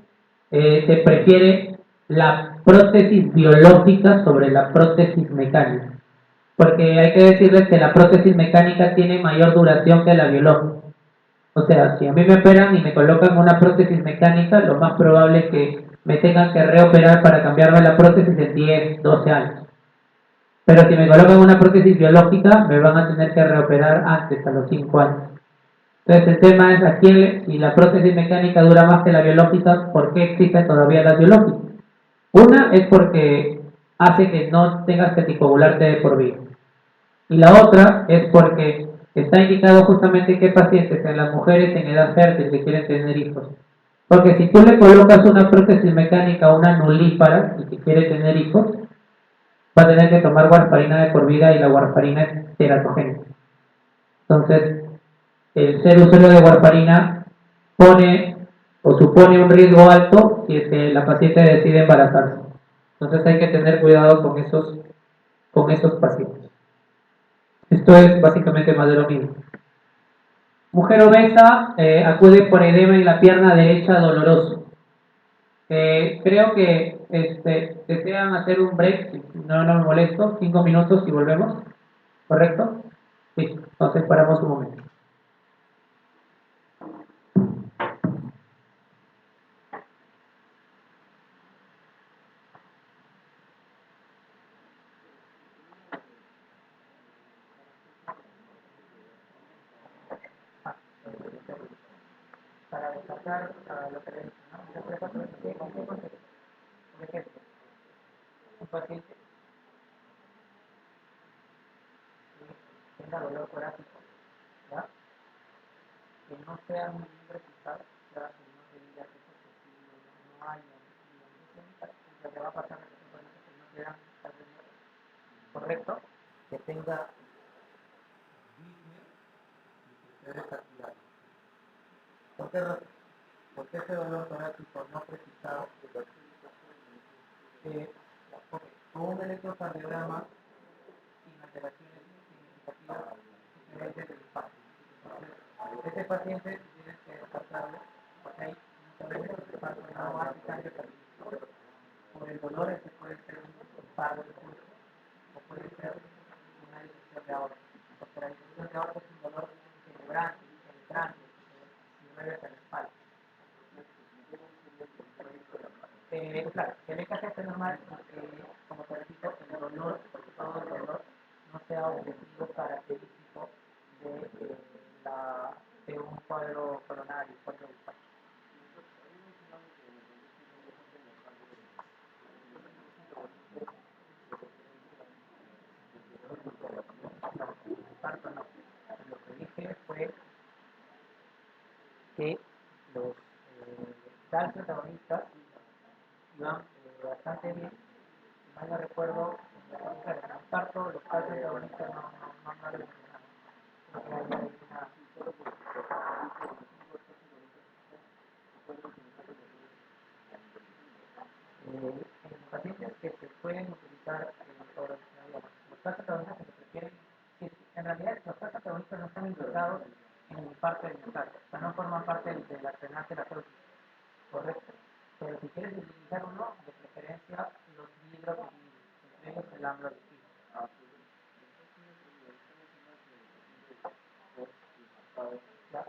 se prefiere la prótesis biológica sobre la prótesis mecánica, porque hay que decirles que la prótesis mecánica tiene mayor duración que la biológica. O sea, si a mí me operan y me colocan una prótesis mecánica, lo más probable es que me tengan que reoperar para cambiarme la prótesis en 10, 12 años. Pero si me colocan una prótesis biológica, me van a tener que reoperar antes, a los 5 años. Entonces el tema es si la prótesis mecánica dura más que la biológica, ¿por qué existen todavía las biológicas? Una es porque hace que no tengas que anticoagularte de por vida. Y la otra es porque está indicado justamente qué pacientes, en las mujeres en edad fértil que quieren tener hijos. Porque si tú le colocas una prótesis mecánica a una nulípara y que quiere tener hijos, va a tener que tomar warfarina de por vida y la warfarina es teratogénica. Entonces, el ser usuario de warfarina pone o supone un riesgo alto si es que la paciente decide embarazarse. Entonces hay que tener cuidado con esos pacientes. Esto es básicamente más de lo mismo. Mujer obesa acude por edema en la pierna derecha doloroso. Creo que desean hacer un break, si no me molesto, 5 minutos y volvemos. ¿Correcto? Sí, entonces paramos un momento. Para destacar lo que le dije, ¿no? Por ejemplo, un paciente que tenga dolor torácico, ¿ya? Que no sea muy bien resultado, ya que no se diga que porque si no hay lo que va a pasar es que no te dan correcto, que tenga desactivado. ¿Por qué ese dolor torácico no precisado? Porque con un electrocardiograma sin alteraciones significativas simplemente del espacio. Entonces, ese paciente tienes que descartarlo porque hay muchas veces que pasa una base cambio cardíaco. Por el dolor ese puede ser un paro de pulso o puede ser una disfunción de aorta. Porque la disfunción de aorta es un dolor cerebral, penetrante, que mueve hacia la espalda. Claro, el EKG es normal porque, como te repito, el dolor, sobre todo el dolor, no se sea objetivo característico de un cuadro coronario, cuadro bucal. Tanto no. Lo que dije fue que los tal protagonistas iban bastante bien. Si mal no recuerdo, los tal protagonistas no les mencionaron. Creo que hay una. En pacientes que se pueden utilizar los casos protagonistas que se refieren, en realidad los casos protagonistas no están indicados en parte del mensaje, o sea, no forman parte de la arsenal terapéutica, correcto. Pero si quieres utilizar uno, de preferencia los libros, entre ellos el amlodipino. ¿Ya?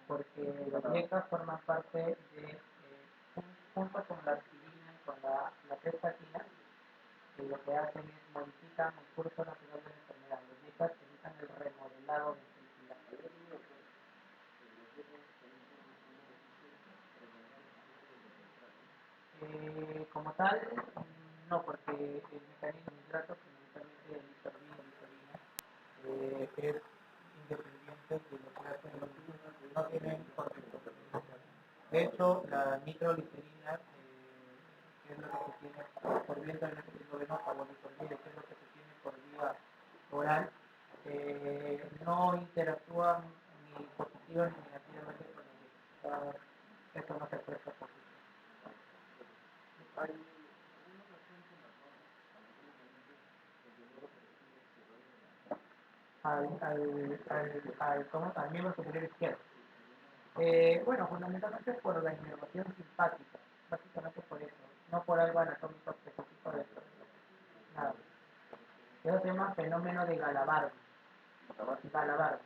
Porque los yecas forman parte de, junto con la aspirina y con la prestatina, que lo que hacen es modifican el curso natural de la enfermedad. Los yecas evitan el remodelado muscular. Como tal, no, porque el mecanismo de nitrato, fundamentalmente el litorvina, es independiente de lo que hacen los nitratos, no tienen contexto. De hecho, la nitroglicerina, que es lo que se tiene por vía endovenosa o litorvina, que es lo que se tiene por vía oral, no interactúan ni positiva ni negativamente con el. Eso no se presta por sí. Al miembro superior izquierdo. Bueno, fundamentalmente por la inervación simpática, básicamente por eso, no por algo anatómico específico de esto. Nada. Eso se llama fenómeno de Galavardi. Galavardi.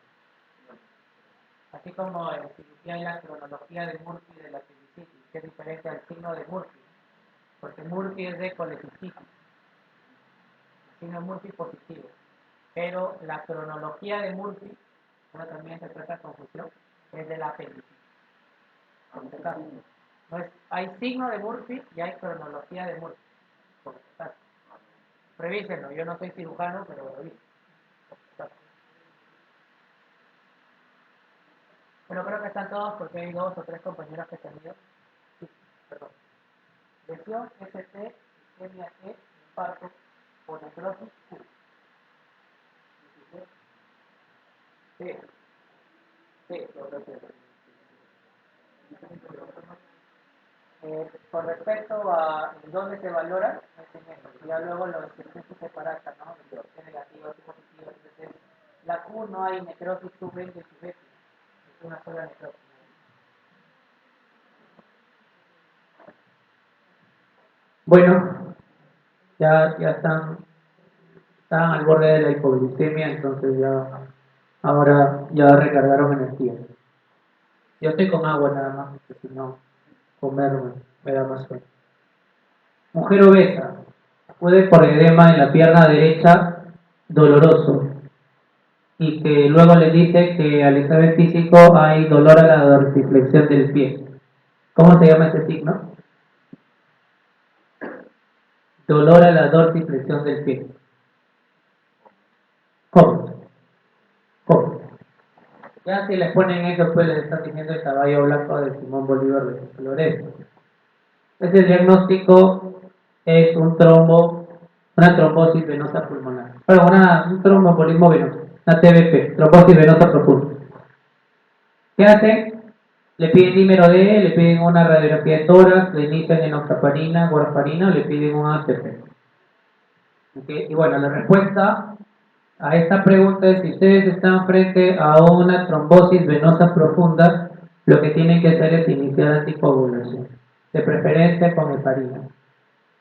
Así como en cirugía hay la cronología de Murphy de la apendicitis, que es diferente al signo de Murphy, porque Murphy es de colecicitis, el signo Murphy positivo. Pero la cronología de Murphy, bueno, también se trata de confusión, es de la apendicitis. En este caso, no es, hay signo de Murphy y hay cronología de Murphy. Por este caso. Revísenlo, yo no soy cirujano, pero lo revisen. Pero creo que están todos porque hay 2 o 3 compañeros que se han ido. Sí, perdón. Lesión ST, isquemia E, infarto o necrosis Q. Sí, sí, lo refiero. Con respecto a dónde se valora, es en eso. Ya luego los circuitos se separados, ¿no? Necrosis negativa, positiva, etc. La Q no hay necrosis sub-20 y sub-20. Es una sola necrosis. Bueno, ya están al borde de la hipoglucemia, entonces ya ahora ya recargaron energía. Yo estoy con agua nada más, porque si no, comer me da más sueño. Mujer obesa, puede por edema en la pierna derecha doloroso y que luego le dice que al examen físico hay dolor a la dorsiflexión del pie. ¿Cómo se llama ese signo? Dolor a la dorsiflexión del pie. ¿Cómo? ¿Cómo? Ya si les ponen eso, pues les están diciendo el caballo blanco de Simón Bolívar de Flores. Ese diagnóstico es un una trombosis venosa pulmonar. Bueno, un tromboembolismo venoso, una TBP, trombosis venosa profunda. ¿Qué hacen? Le piden dímero D, le piden una radiografía de tórax, le inician enoxaparina, warfarina o le piden un ATP. ¿Okay? Y bueno, la respuesta a esta pregunta es: si ustedes están frente a una trombosis venosa profunda, lo que tienen que hacer es iniciar anticoagulación, de preferencia con heparina.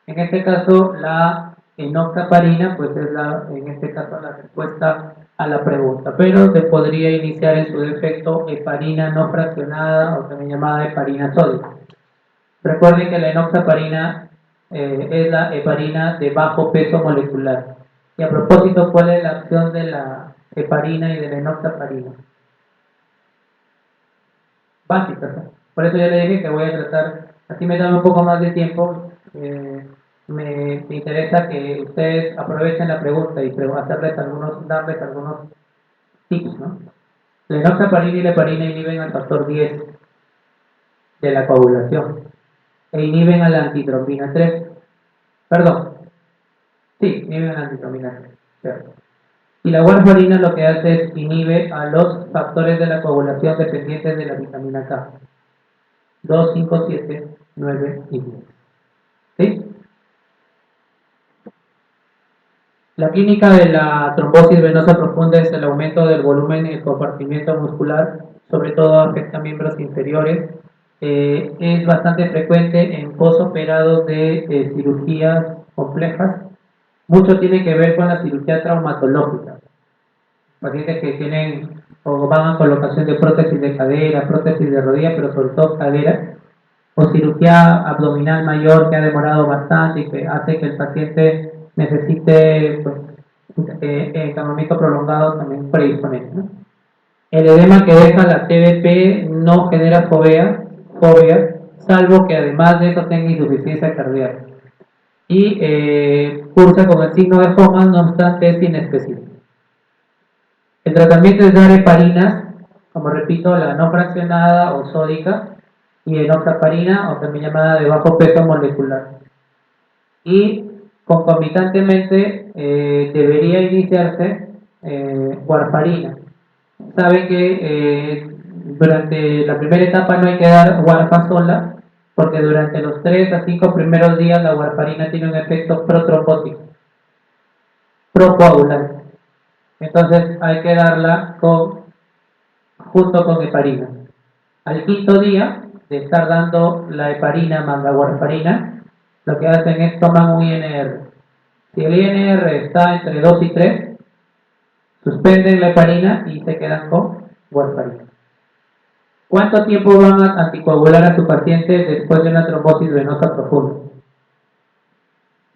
En este caso, la enoxaparina, pues es en este caso la respuesta a la pregunta, pero se podría iniciar en su defecto heparina no fraccionada o también llamada heparina sódica. Recuerden que la enoxaparina es la heparina de bajo peso molecular. Y a propósito, ¿cuál es la acción de la heparina y de la enoxaparina? Básicas, ¿no? Por eso ya le dije que voy a tratar, así me da un poco más de tiempo. Me interesa que ustedes aprovechen la pregunta y darles algunos tips, ¿no? La enoxaparina y la heparina inhiben al factor 10 de la coagulación e inhiben a la antitrombina 3. Perdón, sí, inhiben a la antitrombina 3. Cierto. Y la warfarina lo que hace es inhibe a los factores de la coagulación dependientes de la vitamina K. 2, 5, 7, 9 y 10. ¿Sí? La clínica de la trombosis venosa profunda es el aumento del volumen y el compartimiento muscular, sobre todo afecta a miembros inferiores. Es bastante frecuente en posoperados de cirugías complejas. Mucho tiene que ver con la cirugía traumatológica. Pacientes que tienen o van a colocación de prótesis de cadera, prótesis de rodilla, pero sobre todo cadera, o cirugía abdominal mayor que ha demorado bastante y que hace que el paciente necesite pues, encamamiento prolongado también predispone, ¿no? El edema que deja la TBP no genera fobia, salvo que además de eso tenga insuficiencia cardíaca. Y cursa con el signo de FOMA, no obstante es inespecífico. El tratamiento es dar heparinas, como repito, la no fraccionada o sódica, y enoxaparina, o también llamada de bajo peso molecular. Y concomitantemente debería iniciarse warfarina. Saben que durante la primera etapa no hay que dar warfa sola, porque durante los 3 a 5 primeros días la warfarina tiene un efecto protrombótico, procoagulante. Entonces hay que darla junto con heparina. Al quinto día de estar dando la heparina más la warfarina, lo que hacen es toman un INR. Si el INR está entre 2 y 3, suspenden la heparina y se quedan con warfarina. ¿Cuánto tiempo van a anticoagular a su paciente después de una trombosis venosa profunda?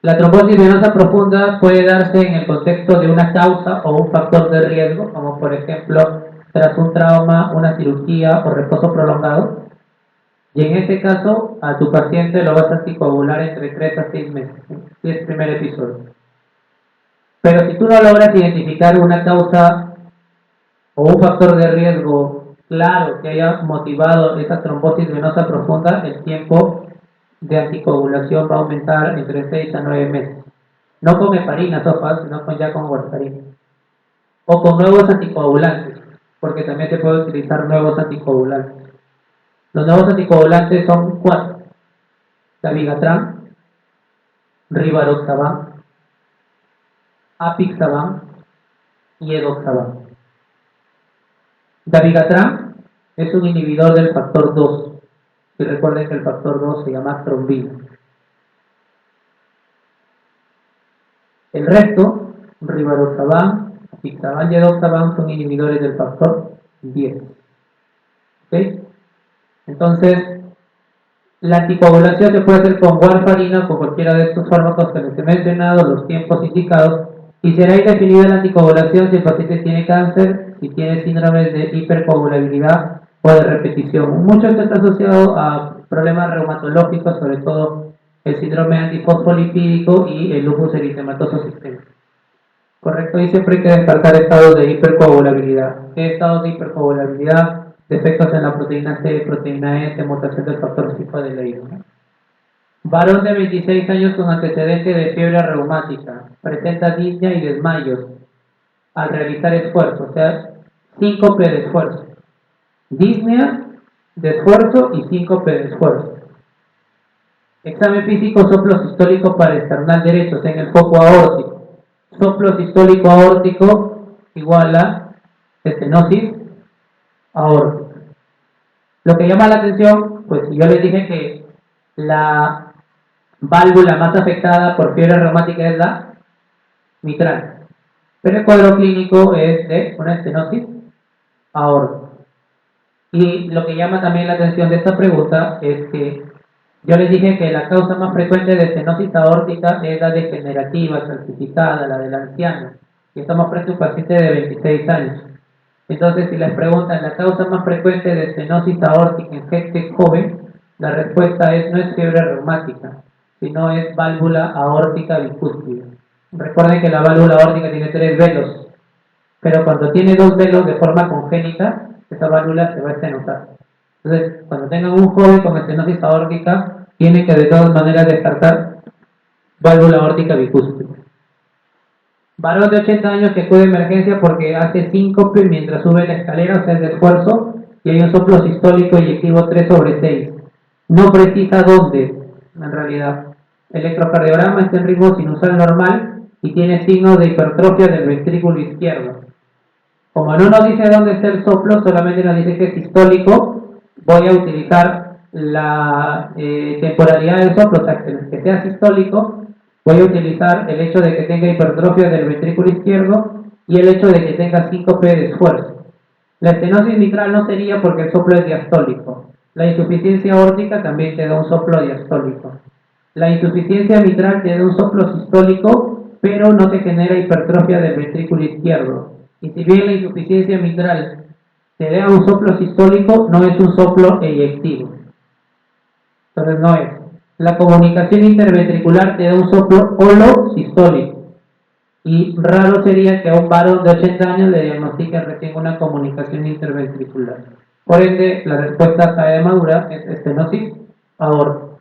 La trombosis venosa profunda puede darse en el contexto de una causa o un factor de riesgo, como por ejemplo tras un trauma, una cirugía o reposo prolongado. Y en este caso, a tu paciente lo vas a anticoagular entre 3 a 6 meses, si es el primer episodio. Pero si tú no logras identificar una causa o un factor de riesgo claro que haya motivado esa trombosis venosa profunda, el tiempo de anticoagulación va a aumentar entre 6 a 9 meses. No con heparina, sofas, sino ya con warfarina. O con nuevos anticoagulantes, porque también se puede utilizar nuevos anticoagulantes. Los nuevos anticoagulantes son 4: dabigatran, rivaroxaban, apixaban y edoxaban. Dabigatran es un inhibidor del factor 2. Y recuerden que el factor 2 se llama trombina. El resto, rivaroxaban, apixaban y edoxaban, son inhibidores del factor 10. ¿Ok? Entonces, la anticoagulación se puede hacer con warfarina o con cualquiera de estos fármacos que les he mencionado, los tiempos indicados, y será indefinida la anticoagulación si el paciente tiene cáncer, si tiene síndromes de hipercoagulabilidad o de repetición. Mucho esto está asociado a problemas reumatológicos, sobre todo el síndrome antifosfolipídico y el lupus eritematoso sistémico. Correcto, y siempre hay que descartar estados de hipercoagulabilidad. ¿Qué estados de hipercoagulabilidad? Defectos en la proteína C, proteína S, mutación del factor 5 de Leiden. Varón de 26 años con antecedente de fiebre reumática, presenta disnea y desmayos al realizar esfuerzo, o sea, síncope de esfuerzo. Disnea de esfuerzo y síncope de esfuerzo. Examen físico soplo sistólico para esternal derecho, o sea, en el foco aórtico. Soplo sistólico aórtico igual a estenosis aórtica. Lo que llama la atención, pues yo les dije que la válvula más afectada por fiebre reumática es la mitral. Pero el cuadro clínico es de una estenosis aórtica. Y lo que llama también la atención de esta pregunta es que yo les dije que la causa más frecuente de estenosis aórtica es la degenerativa, calcificada, la del anciano. Y estamos frente a un paciente de 26 años. Entonces, si les preguntan la causa más frecuente de estenosis aórtica en gente joven, la respuesta no es fiebre reumática, sino es válvula aórtica bicúspide. Recuerden que la válvula aórtica tiene 3 velos, pero cuando tiene 2 velos de forma congénita, esa válvula se va a estenosar. Entonces, cuando tengan un joven con estenosis aórtica, tienen que de todas maneras descartar válvula aórtica bicúspide. Varón de 80 años que acude a emergencia porque hace síncope mientras sube la escalera, o sea, es de esfuerzo, y hay un soplo sistólico eyectivo 3/6. No precisa dónde, en realidad. Electrocardiograma está en ritmo sinusal normal y tiene signos de hipertrofia del ventrículo izquierdo. Como no nos dice dónde está el soplo, solamente nos dice que es sistólico, voy a utilizar la temporalidad del soplo, o sea, que sea sistólico, voy a utilizar el hecho de que tenga hipertrofia del ventrículo izquierdo y el hecho de que tenga síncope de esfuerzo. La estenosis mitral no sería porque el soplo es diastólico. La insuficiencia aórtica también te da un soplo diastólico. La insuficiencia mitral te da un soplo sistólico, pero no te genera hipertrofia del ventrículo izquierdo. Y si bien la insuficiencia mitral te da un soplo sistólico, no es un soplo eyectivo. Entonces no es. La comunicación interventricular te da un soplo holosistólico. Y raro sería que a un varón de 80 años le diagnostiquen recién una comunicación interventricular. Por ende, la respuesta a de madura es estenosis aórtica.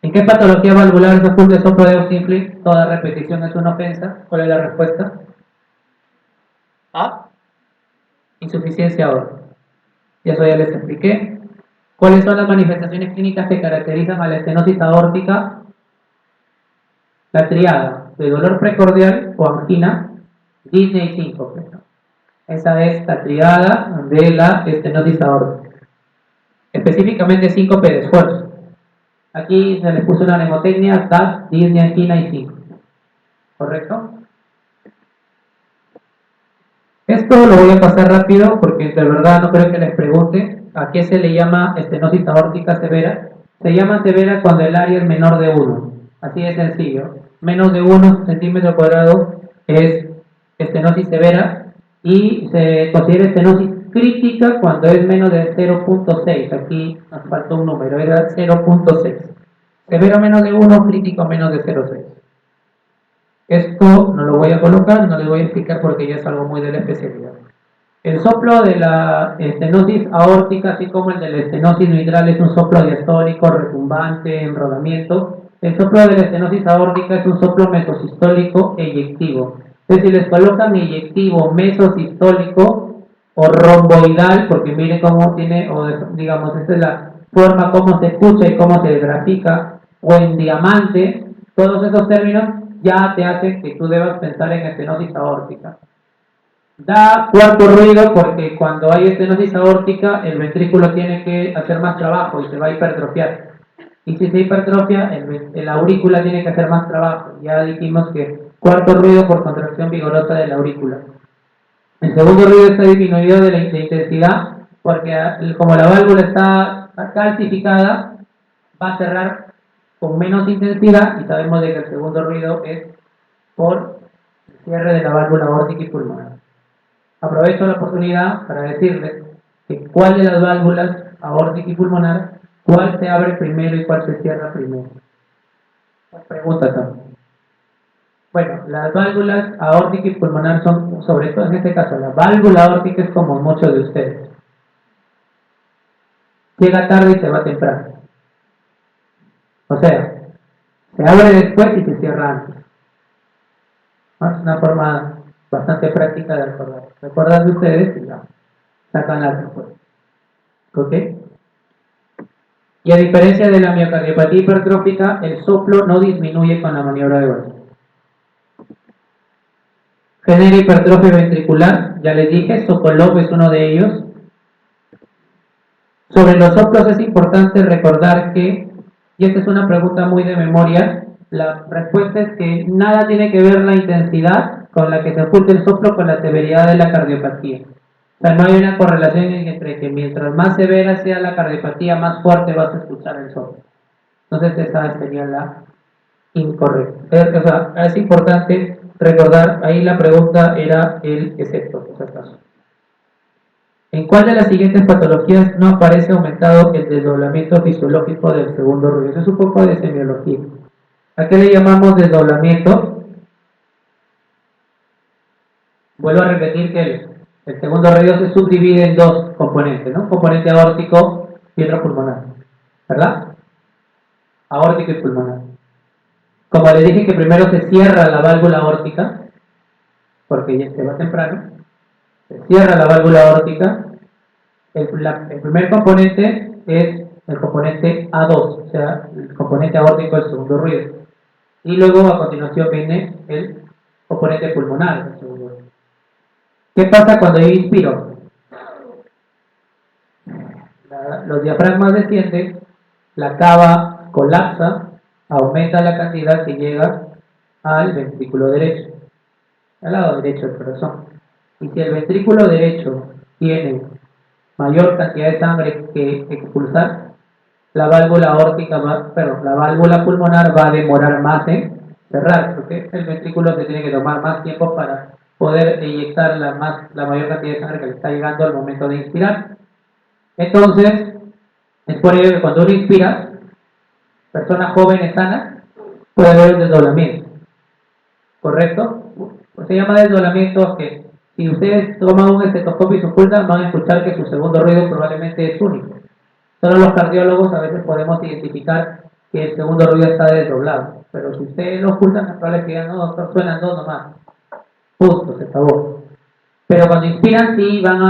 ¿En qué patología valvular se ocurre el soplo de Austin-Flick? Toda repetición es una ofensa. ¿Cuál es la respuesta? A. Insuficiencia aórtica. Y eso ya les expliqué. ¿Cuáles son las manifestaciones clínicas que caracterizan a la estenosis aórtica? La triada de dolor precordial o angina, disnea y síncope. Esa es la triada de la estenosis aórtica. Específicamente síncope de esfuerzo. Aquí se les puso una mnemotecnia, TAC, disnea, angina y síncope. ¿Correcto? Esto lo voy a pasar rápido porque de verdad no creo que les pregunte a qué se le llama estenosis aórtica severa. Se llama severa cuando el área es menor de 1. Así de sencillo. Menos de 1 centímetro cuadrado es estenosis severa y se considera estenosis crítica cuando es menos de 0.6. Aquí nos faltó un número, era 0.6. Severo menos de 1, crítico menos de 0.6. Esto no lo voy a colocar, no les voy a explicar porque ya es algo muy de la especialidad. El soplo de la estenosis aórtica, así como el de la estenosis mitral, es un soplo diastólico, retumbante, enrodamiento. El soplo de la estenosis aórtica es un soplo mesosistólico eyectivo. Entonces, si les colocan eyectivo, mesosistólico o romboidal, porque miren cómo tiene, o digamos, esta es la forma como se escucha y cómo se grafica, o en diamante, todos esos términos ya te hacen que tú debas pensar en estenosis aórtica. Da cuarto ruido porque cuando hay estenosis aórtica el ventrículo tiene que hacer más trabajo y se va a hipertrofiar. Y si se hipertrofia, el aurícula tiene que hacer más trabajo. Ya dijimos que cuarto ruido por contracción vigorosa de la aurícula. El segundo ruido está disminuido de intensidad porque como la válvula está calcificada, va a cerrar con menos intensidad y sabemos de que el segundo ruido es por el cierre de la válvula aórtica y pulmonar. Aprovecho la oportunidad para decirles que cuál de las válvulas aórtica y pulmonar, cuál se abre primero y cuál se cierra primero. Pregunta también. Bueno, las válvulas aórtica y pulmonar son, sobre todo en este caso, la válvula aórtica es como muchos de ustedes. Llega tarde y se va temprano. O sea, se abre después y se cierra antes. Es una forma bastante práctica de recordar. Recuerdan de ustedes y ya sacan la respuesta. ¿Ok? Y a diferencia de la miocardiopatía hipertrófica, el soplo no disminuye con la maniobra de Burns. Genera hipertrofia ventricular, ya les dije, Sokolov es uno de ellos. Sobre los soplos es importante recordar que, y esta es una pregunta muy de memoria, la respuesta es que nada tiene que ver la intensidad con la que se oculta el soplo con la severidad de la cardiopatía. O sea, no hay una correlación entre que mientras más severa sea la cardiopatía, más fuerte vas a escuchar el soplo. Entonces esa sería la incorrecta. O sea, es importante recordar, ahí la pregunta era el excepto, por si acaso. ¿En cuál de las siguientes patologías no aparece aumentado el desdoblamiento fisiológico del segundo ruido? Eso es un poco de semiología. ¿A qué le llamamos desdoblamiento? Vuelvo a repetir que el segundo ruido se subdivide en dos componentes, ¿no? Un componente aórtico y otro pulmonar, ¿verdad? Aórtico y pulmonar. Como les dije que primero se cierra la válvula aórtica, porque ya se va temprano, se cierra la válvula aórtica. El primer componente es el componente A2, o sea, el componente aórtico del segundo ruido. Y luego a continuación viene el componente pulmonar del segundo ruido. ¿Qué pasa cuando yo inspiro? Los diafragmas descienden, la cava colapsa, aumenta la cantidad que llega al ventrículo derecho, al lado derecho del corazón. Y si el ventrículo derecho tiene mayor cantidad de sangre que expulsar, la válvula aórtica la válvula pulmonar va a demorar más en cerrar, porque el ventrículo se tiene que tomar más tiempo para poder eyectar la mayor cantidad de sangre que le está llegando al momento de inspirar. Entonces, es por ello que cuando uno inspira, personas jóvenes sanas, puede haber un desdoblamiento, ¿correcto? Pues se llama desdoblamiento que si ustedes toman un estetoscopio y se ocultan, van a escuchar que su segundo ruido probablemente es único. Solo los cardiólogos a veces podemos identificar que el segundo ruido está desdoblado, pero si ustedes lo ocultan, es probable que ya no, doctor, suenan dos nomás. Punto, se acabó. Pero cuando inspiran, sí van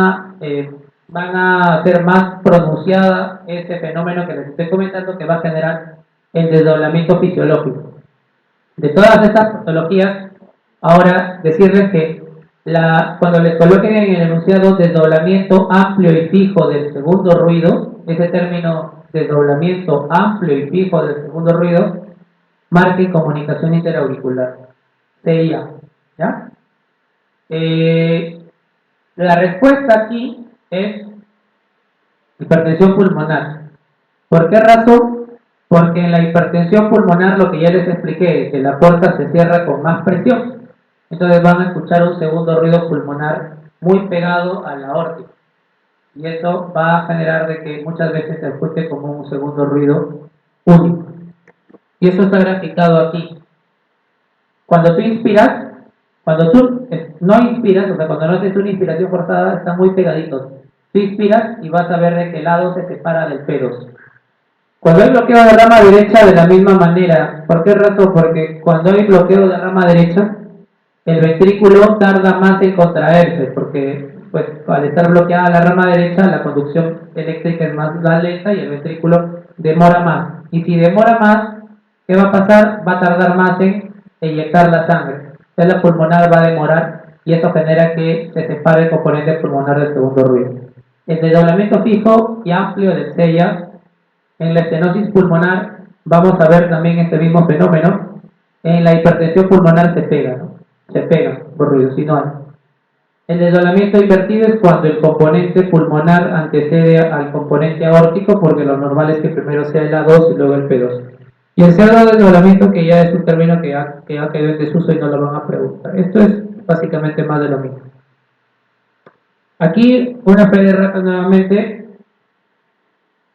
a hacer más pronunciada ese fenómeno que les estoy comentando, que va a generar el desdoblamiento fisiológico. De todas estas patologías, ahora decirles que cuando les coloquen en el enunciado desdoblamiento amplio y fijo del segundo ruido, ese término desdoblamiento amplio y fijo del segundo ruido, marque comunicación interauricular, CIA, ¿ya? La respuesta aquí es hipertensión pulmonar. ¿Por qué razón? Porque en la hipertensión pulmonar, lo que ya les expliqué, que la puerta se cierra con más presión, entonces van a escuchar un segundo ruido pulmonar muy pegado a la aórtica, y eso va a generar de que muchas veces se escuche como un segundo ruido único, y eso está graficado aquí. Cuando tú inspiras, cuando tú no inspiras, o sea, cuando no haces una inspiración forzada, están muy pegaditos. Tú inspiras y vas a ver de qué lado se separa del pedos. Cuando hay bloqueo de rama derecha, de la misma manera. ¿Por qué razón? Porque cuando hay bloqueo de rama derecha, el ventrículo tarda más en contraerse, porque pues al estar bloqueada la rama derecha, la conducción eléctrica es más lenta y el ventrículo demora más. Y si demora más, ¿qué va a pasar? Va a tardar más en eyectar la sangre. Entonces la pulmonar va a demorar y eso genera que se separe el componente pulmonar del segundo ruido. El desdoblamiento fijo y amplio del SEIA, en la estenosis pulmonar vamos a ver también este mismo fenómeno. En la hipertensión pulmonar se pega, ¿no? Se pega por ruido, si no hay. El desdoblamiento invertido es cuando el componente pulmonar antecede al componente aórtico, porque lo normal es que primero sea el A2 y luego el P2. Y el pseudo desdoblamiento, que ya es un término que ha quedado en desuso y no lo van a preguntar. Esto es básicamente más de lo mismo. Aquí una fe de ratas nuevamente.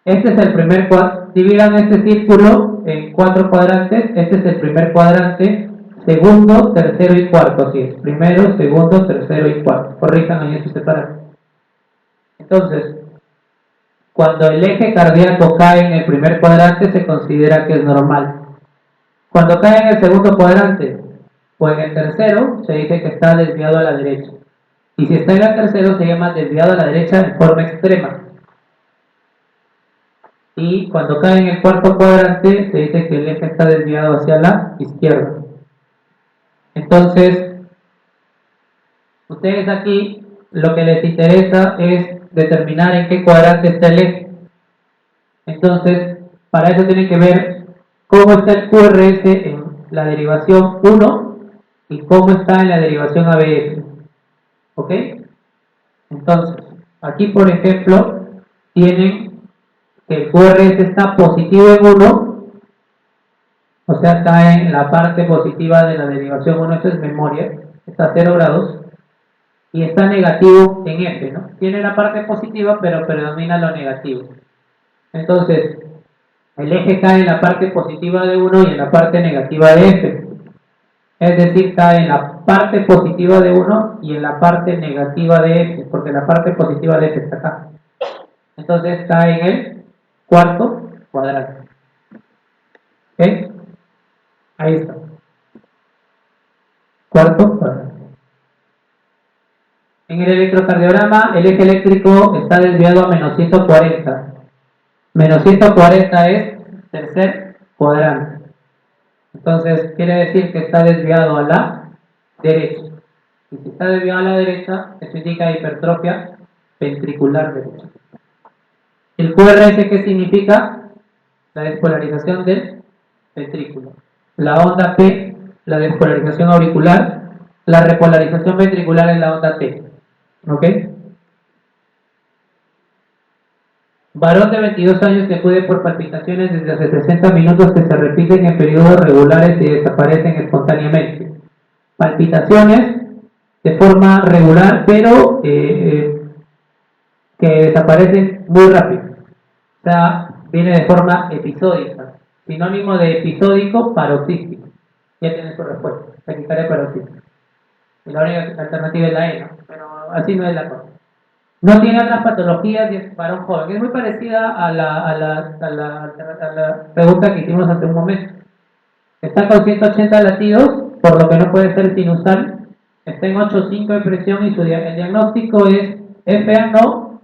Este es el primer cuadrante. Dividan este círculo en 4 cuadrantes. Este es el primer cuadrante. Segundo, tercero y cuarto. Así es. Primero, segundo, tercero y cuarto. Corrijan ahí eso separado. Entonces, cuando el eje cardíaco cae en el primer cuadrante, se considera que es normal. Cuando cae en el segundo cuadrante o en el tercero, se dice que está desviado a la derecha. Y si está en el tercero, se llama desviado a la derecha en forma extrema. Y cuando cae en el cuarto cuadrante, se dice que el eje está desviado hacia la izquierda. Entonces, ustedes aquí lo que les interesa es determinar en qué cuadrante está el eje. Entonces, para eso tienen que ver cómo está el QRS en la derivación 1 y cómo está en la derivación ABF. ¿Ok? Entonces, aquí por ejemplo, tienen que el QRS está positivo en 1, o sea, está en la parte positiva de la derivación 1, eso es memoria, está a 0 grados, y está negativo en F, ¿no? Tiene la parte positiva, pero predomina lo negativo. Entonces, el eje cae en la parte positiva de 1 y en la parte negativa de F. Es decir, cae en la parte positiva de 1 y en la parte negativa de F, porque la parte positiva de F está acá. Entonces cae en el cuarto cuadrante. ¿Ok? Ahí está. Cuarto cuadrante. En el electrocardiograma, el eje eléctrico está desviado a menos 140. Menos 140 es tercer cuadrante. Entonces, quiere decir que está desviado a la derecha. Y si está desviado a la derecha, eso indica hipertrofia ventricular derecha. ¿El QRS qué significa? La despolarización del ventrículo. La onda P, la despolarización auricular. La repolarización ventricular es la onda T. ¿Ok? Varón de 22 años que acude por palpitaciones desde hace 60 minutos que se repiten en periodos regulares y desaparecen espontáneamente. Palpitaciones de forma regular, pero que desaparecen muy rápido. O sea, viene de forma episódica. Sinónimo de episódico, paroxístico. Ya tienes su respuesta. Taquicardia paroxística. Y la única alternativa es la E, ¿no? Pero así no es la cosa. No tiene otras patologías y es para un joven. Es muy parecida a la pregunta que hicimos hace un momento. Está con 180 latidos, por lo que no puede ser sinusal. Está en 8,5 de presión y el diagnóstico es FA no.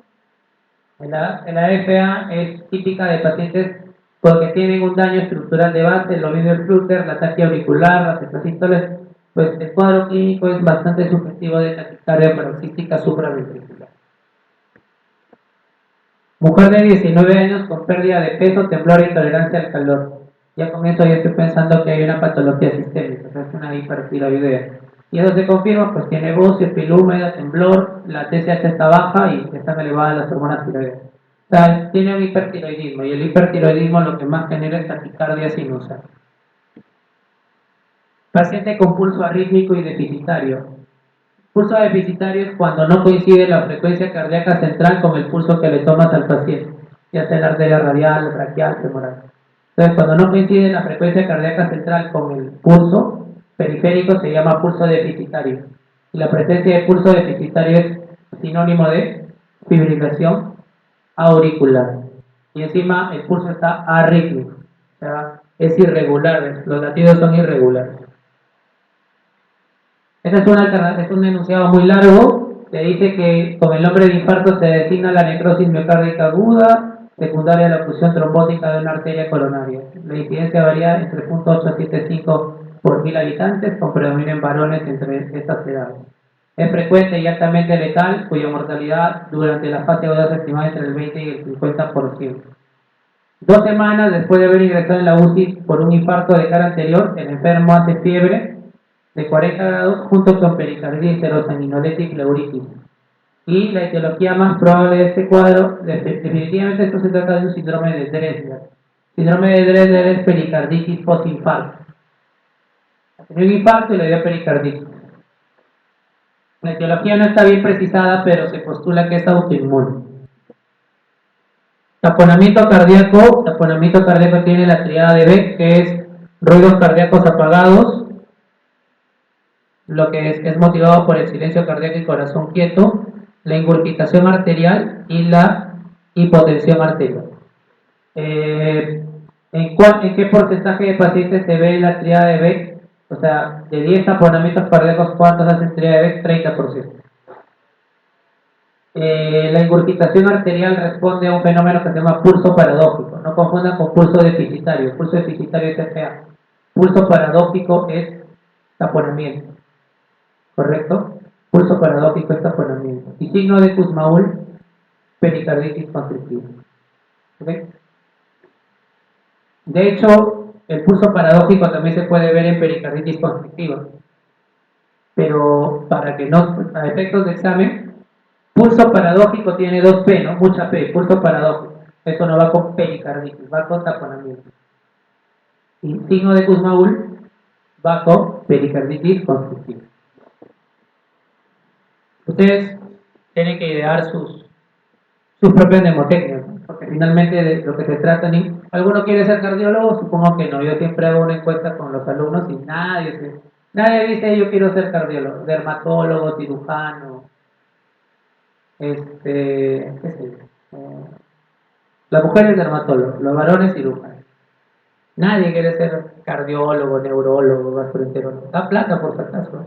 La FA es típica de pacientes porque tienen un daño estructural de base, lo mismo el flúter, la taquia auricular, las tetrasístoles. Pues el cuadro clínico es bastante sugestivo de taquicardia paroxística supraventricular. Mujer de 19 años con pérdida de peso, temblor e intolerancia al calor. Ya con eso yo estoy pensando que hay una patología sistémica, o sea, es una hipertiroidea. Y eso se confirma, pues tiene bocio, piel húmeda, temblor, la TSH está baja y están elevadas las hormonas tiroideas. O sea, tiene un hipertiroidismo y el hipertiroidismo lo que más genera es taquicardia sinusal. Paciente con pulso arrítmico y deficitario. Pulso deficitario es cuando no coincide la frecuencia cardíaca central con el pulso que le tomas al paciente, ya sea la arteria radial, braquial, femoral. Entonces, cuando no coincide la frecuencia cardíaca central con el pulso periférico, se llama pulso deficitario. Y la presencia de pulso deficitario es sinónimo de fibrilación auricular. Y encima el pulso está arrítmico, o sea, es irregular, los latidos son irregulares. Ese es un enunciado muy largo, te dice que con el nombre de infarto se designa la necrosis miocárdica aguda, secundaria a la oclusión trombótica de una arteria coronaria. La incidencia varía entre 0.875 por 1000 habitantes, con predominio en varones entre estas edades. Es frecuente y altamente letal, cuya mortalidad durante la fase aguda se estima entre el 20 y el 50%. 2 semanas después de haber ingresado en la UCI por un infarto de cara anterior, el enfermo hace fiebre de 40 grados junto con pericardia histerosanguinolenta y pleuritis. Y la etiología más probable de este cuadro, definitivamente esto se trata de un síndrome de Dresler. Síndrome de Dresler es pericarditis postinfarto. Tenía un infarto y le dio pericarditis. La etiología no está bien precisada, pero se postula que es autoinmune. Taponamiento cardíaco tiene la triada de Beck, que es ruidos cardíacos apagados, lo que es motivado por el silencio cardíaco y corazón quieto, la ingurgitación arterial y la hipotensión arterial. ¿En qué porcentaje de pacientes se ve la triada de Beck? O sea, de 10 taponamientos cardíacos, ¿cuántos hacen triada de Beck? 30%. La ingurgitación arterial responde a un fenómeno que se llama pulso paradójico. No confundan con pulso deficitario. Pulso deficitario es FA. Pulso paradójico es taponamiento. ¿Correcto? Pulso paradójico es taponamiento. Y signo de Kussmaul, pericarditis constrictiva. ¿Okay? De hecho, el pulso paradójico también se puede ver en pericarditis constrictiva. pero para que no, a efectos de examen, pulso paradójico tiene 2P, ¿no? Mucha P, pulso paradójico. Eso no va con pericarditis, va con taponamiento. Y signo de Kussmaul va con pericarditis constrictiva. Ustedes tienen que idear sus propias mnemotecnias, ¿no? Porque finalmente de lo que se trata, ¿alguno quiere ser cardiólogo? Supongo que no. Yo siempre hago una encuesta con los alumnos y nadie dice yo quiero ser cardiólogo, dermatólogo, cirujano, qué sé yo. Las mujeres dermatólogos, los varones cirujanos. Nadie quiere ser cardiólogo, neurólogo, gastroenterólogo. Da plata por si acaso.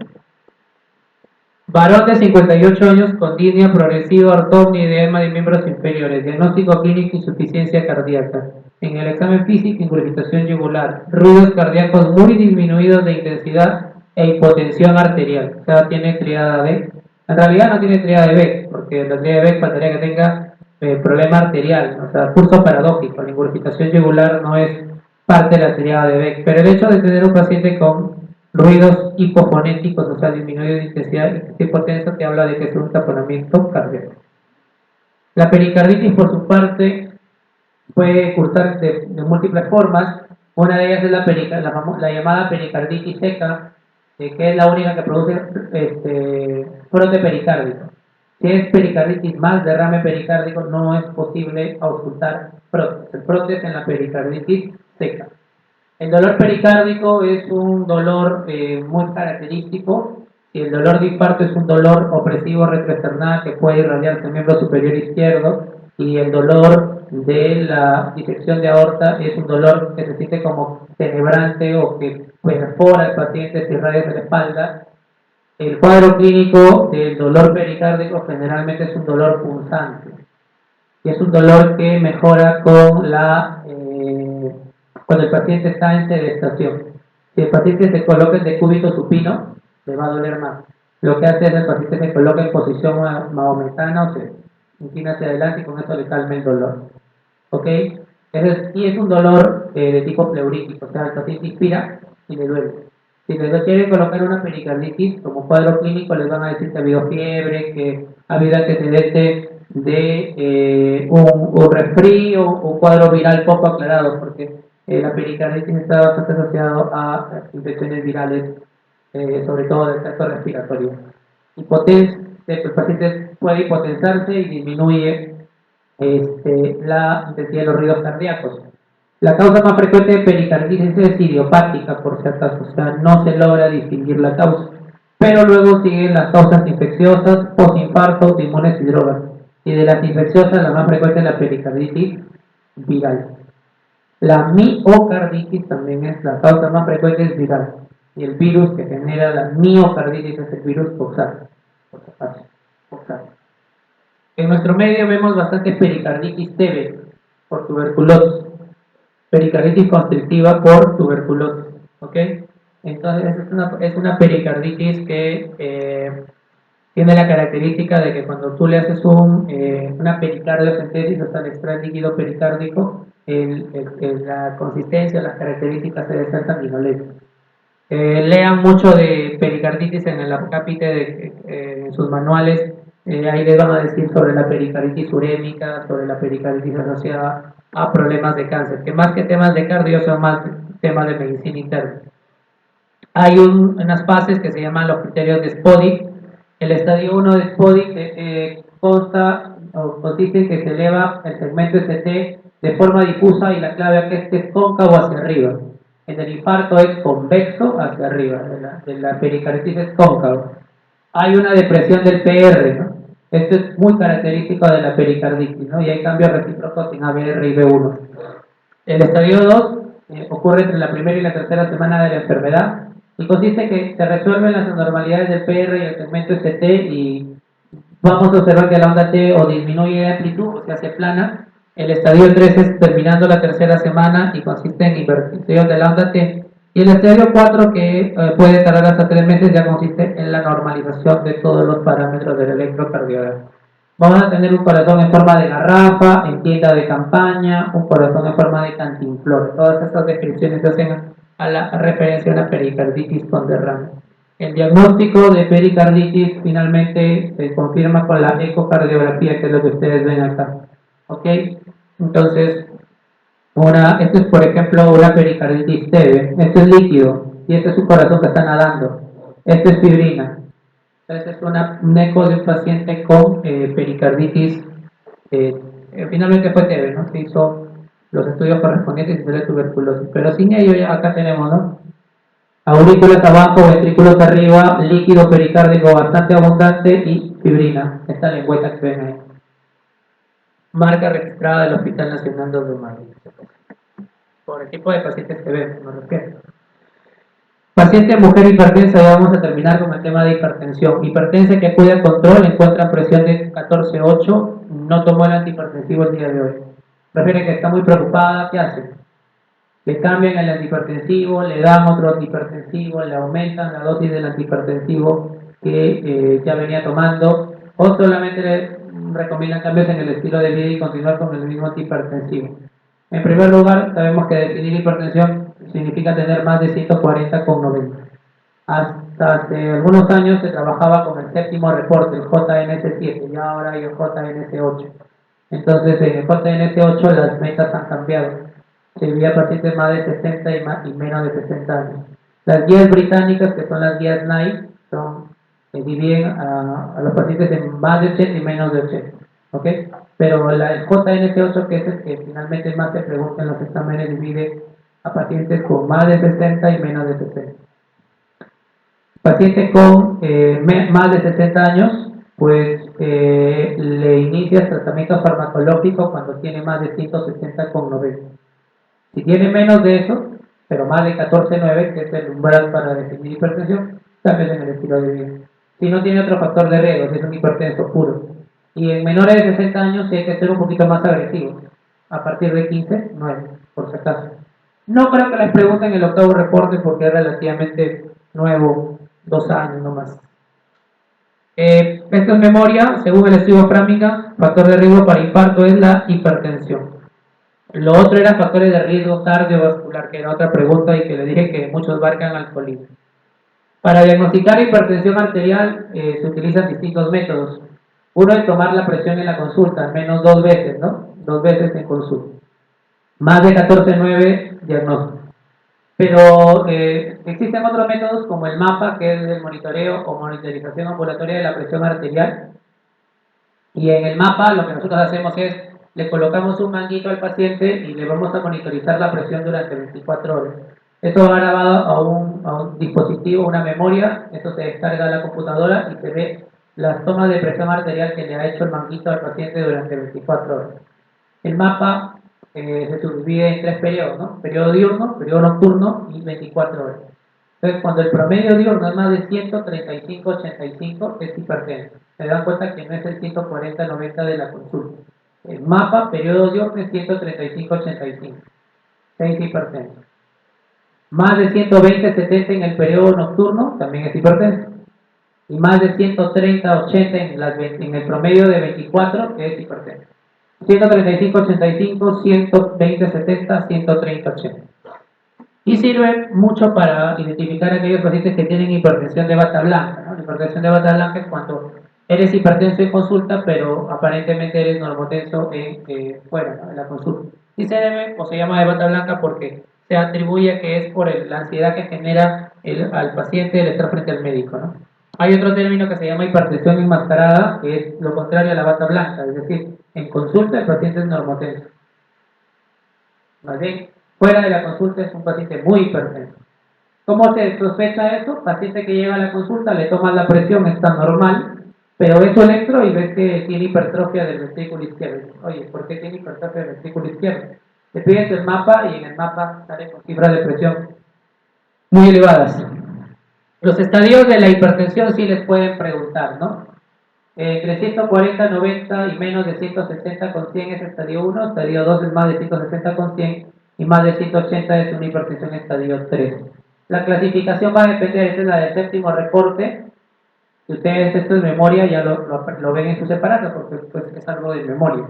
Varón de 58 años con disnea progresiva, ortopnia y edema de miembros inferiores. Diagnóstico clínico: insuficiencia cardíaca. En el examen físico, ingurgitación yugular. Ruidos cardíacos muy disminuidos de intensidad e hipotensión arterial. O sea, tiene triada B. En realidad no tiene triada de B, porque la triada de B faltaría que tenga problema arterial. O sea, pulso paradójico. La ingurgitación yugular no es parte de la triada de Beck. Pero el hecho de tener un paciente con ruidos hipofonéticos, o sea, disminuidos de intensidad y hipotenso, te habla de que es un taponamiento cardíaco. La pericarditis, por su parte, puede cursar de múltiples formas. Una de ellas es la llamada pericarditis seca, que es la única que produce brote pericárdico. Si es pericarditis más derrame pericárdico, no es posible auscultar prótesis. El prótesis en la pericarditis seca. El dolor pericárdico es un dolor muy característico. Si el dolor de infarto es un dolor opresivo retroesternal que puede irradiarse en el miembro superior izquierdo, y el dolor de la disección de aorta es un dolor que se siente como tenebrante o que perfora al paciente, se irradia en la espalda. El cuadro clínico del dolor pericárdico generalmente es un dolor punzante, y es un dolor que mejora cuando el paciente está en sedestación. Si el paciente se coloca en decúbito supino, le va a doler más. Lo que hace es el paciente se coloca en posición mahometana o se inclina hacia adelante y con eso le calma el dolor. ¿Ok? Y es un dolor de tipo pleurítico, o sea, el paciente inspira y le duele. Si les quieren colocar una pericarditis como cuadro clínico, les van a decir que ha habido fiebre, que ha habido antecedente de un resfrío, un cuadro viral poco aclarado, porque la pericarditis está bastante asociado a infecciones virales, sobre todo del tracto respiratorio. El paciente puede hipotensarse y disminuye la intensidad de los ruidos cardíacos. La causa más frecuente de pericarditis es idiopática, por si acaso, o sea, no se logra distinguir la causa. Pero luego siguen las causas infecciosas, postinfarto, autoinmunes y drogas. Y de las infecciosas, la más frecuente es la pericarditis viral. La miocarditis también es la causa más frecuente, es viral. Y el virus que genera la miocarditis es el virus Coxsackie. En nuestro medio vemos bastante pericarditis TB por tuberculosis, pericarditis constrictiva por tuberculosis, ¿ok? Entonces es una pericarditis que tiene la característica de que cuando tú le haces una pericardiocentesis, o sea, le extraes líquido pericárdico, la consistencia, las características se desertan y no lean mucho de pericarditis en el acápite en sus manuales. Ahí les van a decir sobre la pericarditis urémica, sobre la pericarditis asociada a problemas de cáncer, que más que temas de cardio son más temas de medicina interna. Hay unas fases que se llaman los criterios de Spoddy. El estadio 1 de Spoddy consiste en que se eleva el segmento ST de forma difusa y la clave aquí es cóncavo hacia arriba. En el infarto es convexo hacia arriba, de la pericarditis es cóncavo. Hay una depresión del PR, ¿no? Esto es muy característico de la pericarditis, ¿no? Y hay cambios recíprocos en ABR y B1. El estadio 2 ocurre entre la primera y la tercera semana de la enfermedad y consiste en que se resuelven las anormalidades del PR y el segmento ST, y vamos a observar que la onda T o disminuye de amplitud o se hace plana. El estadio 3 es terminando la tercera semana y consiste en inversión de la onda T. Y el estadio 4, que puede tardar hasta 3 meses, ya consiste en la normalización de todos los parámetros del electrocardiograma. Vamos a tener un corazón en forma de garrafa, en tienda de campaña, un corazón en forma de cantinflor. Todas estas descripciones se hacen a la referencia a una pericarditis con derrame. El diagnóstico de pericarditis finalmente se confirma con la ecocardiografía, que es lo que ustedes ven acá. ¿Ok? Entonces, esto es por ejemplo una pericarditis leve. Esto es líquido y este es su corazón que está nadando. Esto es fibrina. Entonces, es un eco de un paciente con pericarditis. Finalmente fue leve, ¿no? Se hizo los estudios correspondientes y se dio tuberculosis. Pero sin ello, ya acá tenemos, ¿no? Aurículas abajo, ventrículos arriba, líquido pericárdico bastante abundante y fibrina. Esta lengüeta que ven ahí. Marca registrada del Hospital Nacional de Madrid. Por el tipo de pacientes que ven, me refiero. Paciente mujer hipertensa, ya vamos a terminar con el tema de hipertensión. Hipertensa que acude a control, encuentra presión de 14,8, no tomó el antihipertensivo el día de hoy. Refiere que está muy preocupada, ¿qué hace? Le cambian el antihipertensivo, le dan otro antihipertensivo, le aumentan la dosis del antihipertensivo que ya venía tomando, o solamente le recomiendan cambios en el estilo de vida y continuar con el mismo antihipertensivo. En primer lugar, sabemos que definir hipertensión significa tener más de 140,90. Hasta hace algunos años se trabajaba con el séptimo reporte, el JNS7, y ahora hay el JNS8. Entonces, en el JNS8 las metas han cambiado. Se envía a pacientes más de 60 y menos de 60 años. Las guías británicas, que son las guías NICE, dividen a los pacientes en más de 80 y menos de 80. ¿Ok? Pero el JNS8, que es el que finalmente más se pregunta en los exámenes, divide a pacientes con más de 60 y menos de 60. Paciente con más de 60 años, pues le inicia tratamiento farmacológico cuando tiene más de 160,90. Si tiene menos de eso, pero más de 14,9, que es el umbral para definir hipertensión, cambios en el estilo de vida. Si no tiene otro factor de riesgo, si es un hipertenso puro. Y en menores de 60 años sí hay que ser un poquito más agresivo. A partir de 15, 9, por si acaso. No creo que les pregunten el octavo reporte porque es relativamente nuevo, 2 años nomás. Esto es memoria, según el estudio Framingham, factor de riesgo para infarto es la hipertensión. Lo otro era factores de riesgo cardiovascular, que era otra pregunta y que le dije que muchos marcan alcoholismo. Para diagnosticar hipertensión arterial se utilizan distintos métodos. Uno es tomar la presión en la consulta, al menos 2 veces, ¿no? 2 veces en consulta. Más de 14,9 diagnóstico. Pero existen otros métodos como el MAPA, que es el monitoreo o monitorización ambulatoria de la presión arterial. Y en el MAPA lo que nosotros hacemos es, le colocamos un manguito al paciente y le vamos a monitorizar la presión durante 24 horas. Esto va grabado a un dispositivo, una memoria, eso se descarga a la computadora y se ve las tomas de presión arterial que le ha hecho el manguito al paciente durante 24 horas. El MAPA se subdivide en 3 periodos, ¿no? Periodo diurno, periodo nocturno y 24 horas. Entonces, cuando el promedio diurno es más de 135-85, es hipertenso. Se dan cuenta que no es el 140-90 de la consulta. El MAPA, periodo diurno, es 135-85. 6 hipertenso. Más de 120-70 en el periodo nocturno, también es hipertenso. Y más de 130-80 en el promedio de 24, que es hipertenso. 135-85, 120-70, 130-80. Y sirve mucho para identificar a aquellos pacientes que tienen hipertensión de bata blanca, ¿no? La hipertensión de bata blanca es cuando eres hipertenso en consulta, pero aparentemente eres normotenso fuera, ¿no? En la consulta. Y se debe o se llama de bata blanca porque se atribuye que es por la ansiedad que genera al paciente el estar frente al médico, ¿no? Hay otro término que se llama hipertensión enmascarada, que es lo contrario a la bata blanca, es decir, en consulta el paciente es normotenso. ¿Más bien? Fuera de la consulta es un paciente muy hipertenso. ¿Cómo se sospecha eso? Paciente que llega a la consulta, le toman la presión, está normal, pero ves su electro y ves que tiene hipertrofia del ventrículo izquierdo. Oye, ¿por qué tiene hipertrofia del ventrículo izquierdo? Te pides el mapa y en el mapa sale con cifras de presión muy elevadas. Los estadios de la hipertensión sí les pueden preguntar, ¿no? Entre 140, 90 y menos de 160 con 100 es estadio 1, estadio 2 es más de 160 con 100 y más de 180 es una hipertensión estadio 3. La clasificación va a depender, esta es la del séptimo reporte. Si ustedes esto es memoria, ya lo ven en su separado porque pues, es algo de memoria.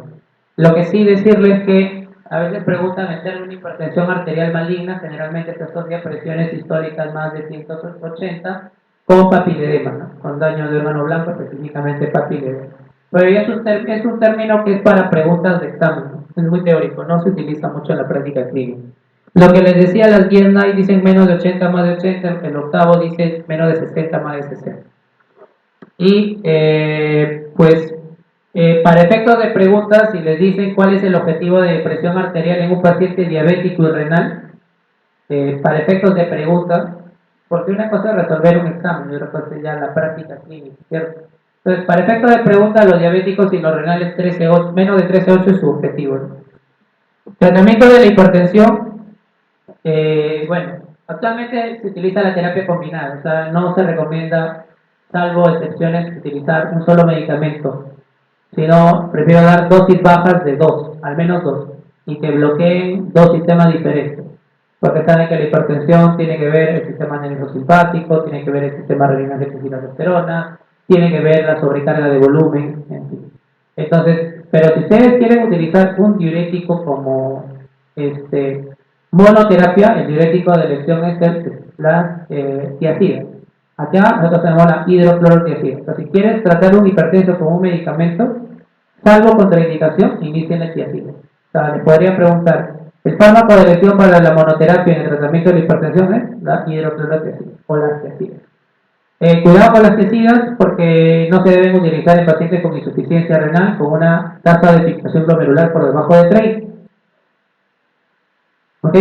Lo que sí decirles que a veces preguntan el término hipertensión arterial maligna, generalmente se asocia a presiones históricas más de 180 con papiledema, ¿no? Con daño de órgano blanco, específicamente papiledema. Pero ya es un término que es para preguntas de examen, ¿no? Es muy teórico, no se utiliza mucho en la práctica clínica. Lo que les decía, las guías NICE dicen menos de 80, más de 80, el octavo dice menos de 60, más de 60. Y para efectos de preguntas, si les dicen cuál es el objetivo de presión arterial en un paciente diabético y renal, para efectos de preguntas, porque una cosa es resolver un examen y otra cosa es ya la práctica clínica, ¿cierto? Entonces, para efectos de preguntas, los diabéticos y los renales 13,8, menos de 13,8 es su objetivo, ¿no? Tratamiento de la hipertensión, bueno, actualmente se utiliza la terapia combinada, o sea, no se recomienda, salvo excepciones, utilizar un solo medicamento, sino prefiero dar dosis bajas de dos, al menos dos, y que bloqueen dos sistemas diferentes, porque saben que la hipertensión tiene que ver el sistema nervioso simpático, tiene que ver el sistema renal de testosterona, tiene que ver la sobrecarga de volumen, en fin. Entonces, pero si ustedes quieren utilizar un diurético como monoterapia, el diurético de elección es la tiazida. Acá nosotros tenemos la hidroclorotiazida. Entonces, si quieres tratar un hipertenso con un medicamento, salvo contraindicación, inicien la tiazida. O sea, les podría preguntar, el fármaco de elección para la monoterapia en el tratamiento de la hipertensión es la hidroclorotiazida o las tiazidas. Cuidado con las tiazidas porque no se deben utilizar en pacientes con insuficiencia renal con una tasa de filtración glomerular por debajo de 30. ¿Ok?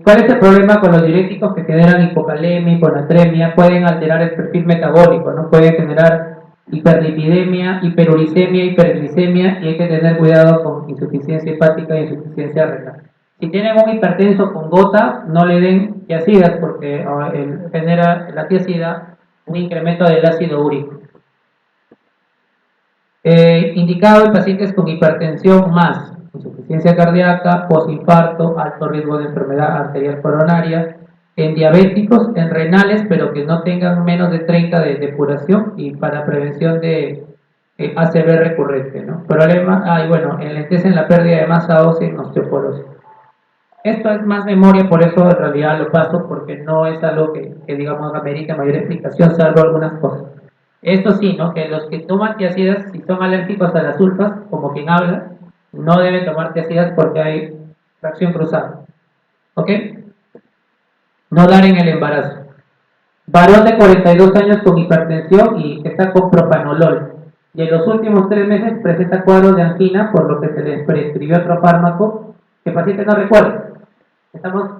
¿Cuál es el problema con los diuréticos? Que generan hipocalemia, hiponatremia, pueden alterar el perfil metabólico, ¿no? Pueden generar hiperlipidemia, hiperuricemia, hiperglicemia, y hay que tener cuidado con insuficiencia hepática y insuficiencia renal. Si tienen un hipertenso con gota, no le den tiazidas porque genera la tiazida un incremento del ácido úrico. Indicado en pacientes con hipertensión más insuficiencia cardíaca, posinfarto, alto riesgo de enfermedad arterial coronaria, en diabéticos, en renales, pero que no tengan menos de 30 de depuración y para prevención de ACV recurrente, ¿no? Problema, bueno, en la pérdida de masa ósea en osteoporosis. Esto es más memoria, por eso en realidad lo paso, porque no es algo que digamos amerita mayor explicación, salvo algunas cosas. Esto sí, ¿no? Que los que toman tiazidas, si son alérgicos a las sulfas, como quien habla, no deben tomar tiazidas porque hay reacción cruzada. ¿Ok? No dar en el embarazo. Varón de 42 años con hipertensión y está con propanolol. Y en los últimos 3 meses presenta cuadros de angina, por lo que se les prescribió otro fármaco que el paciente no recuerda. Estamos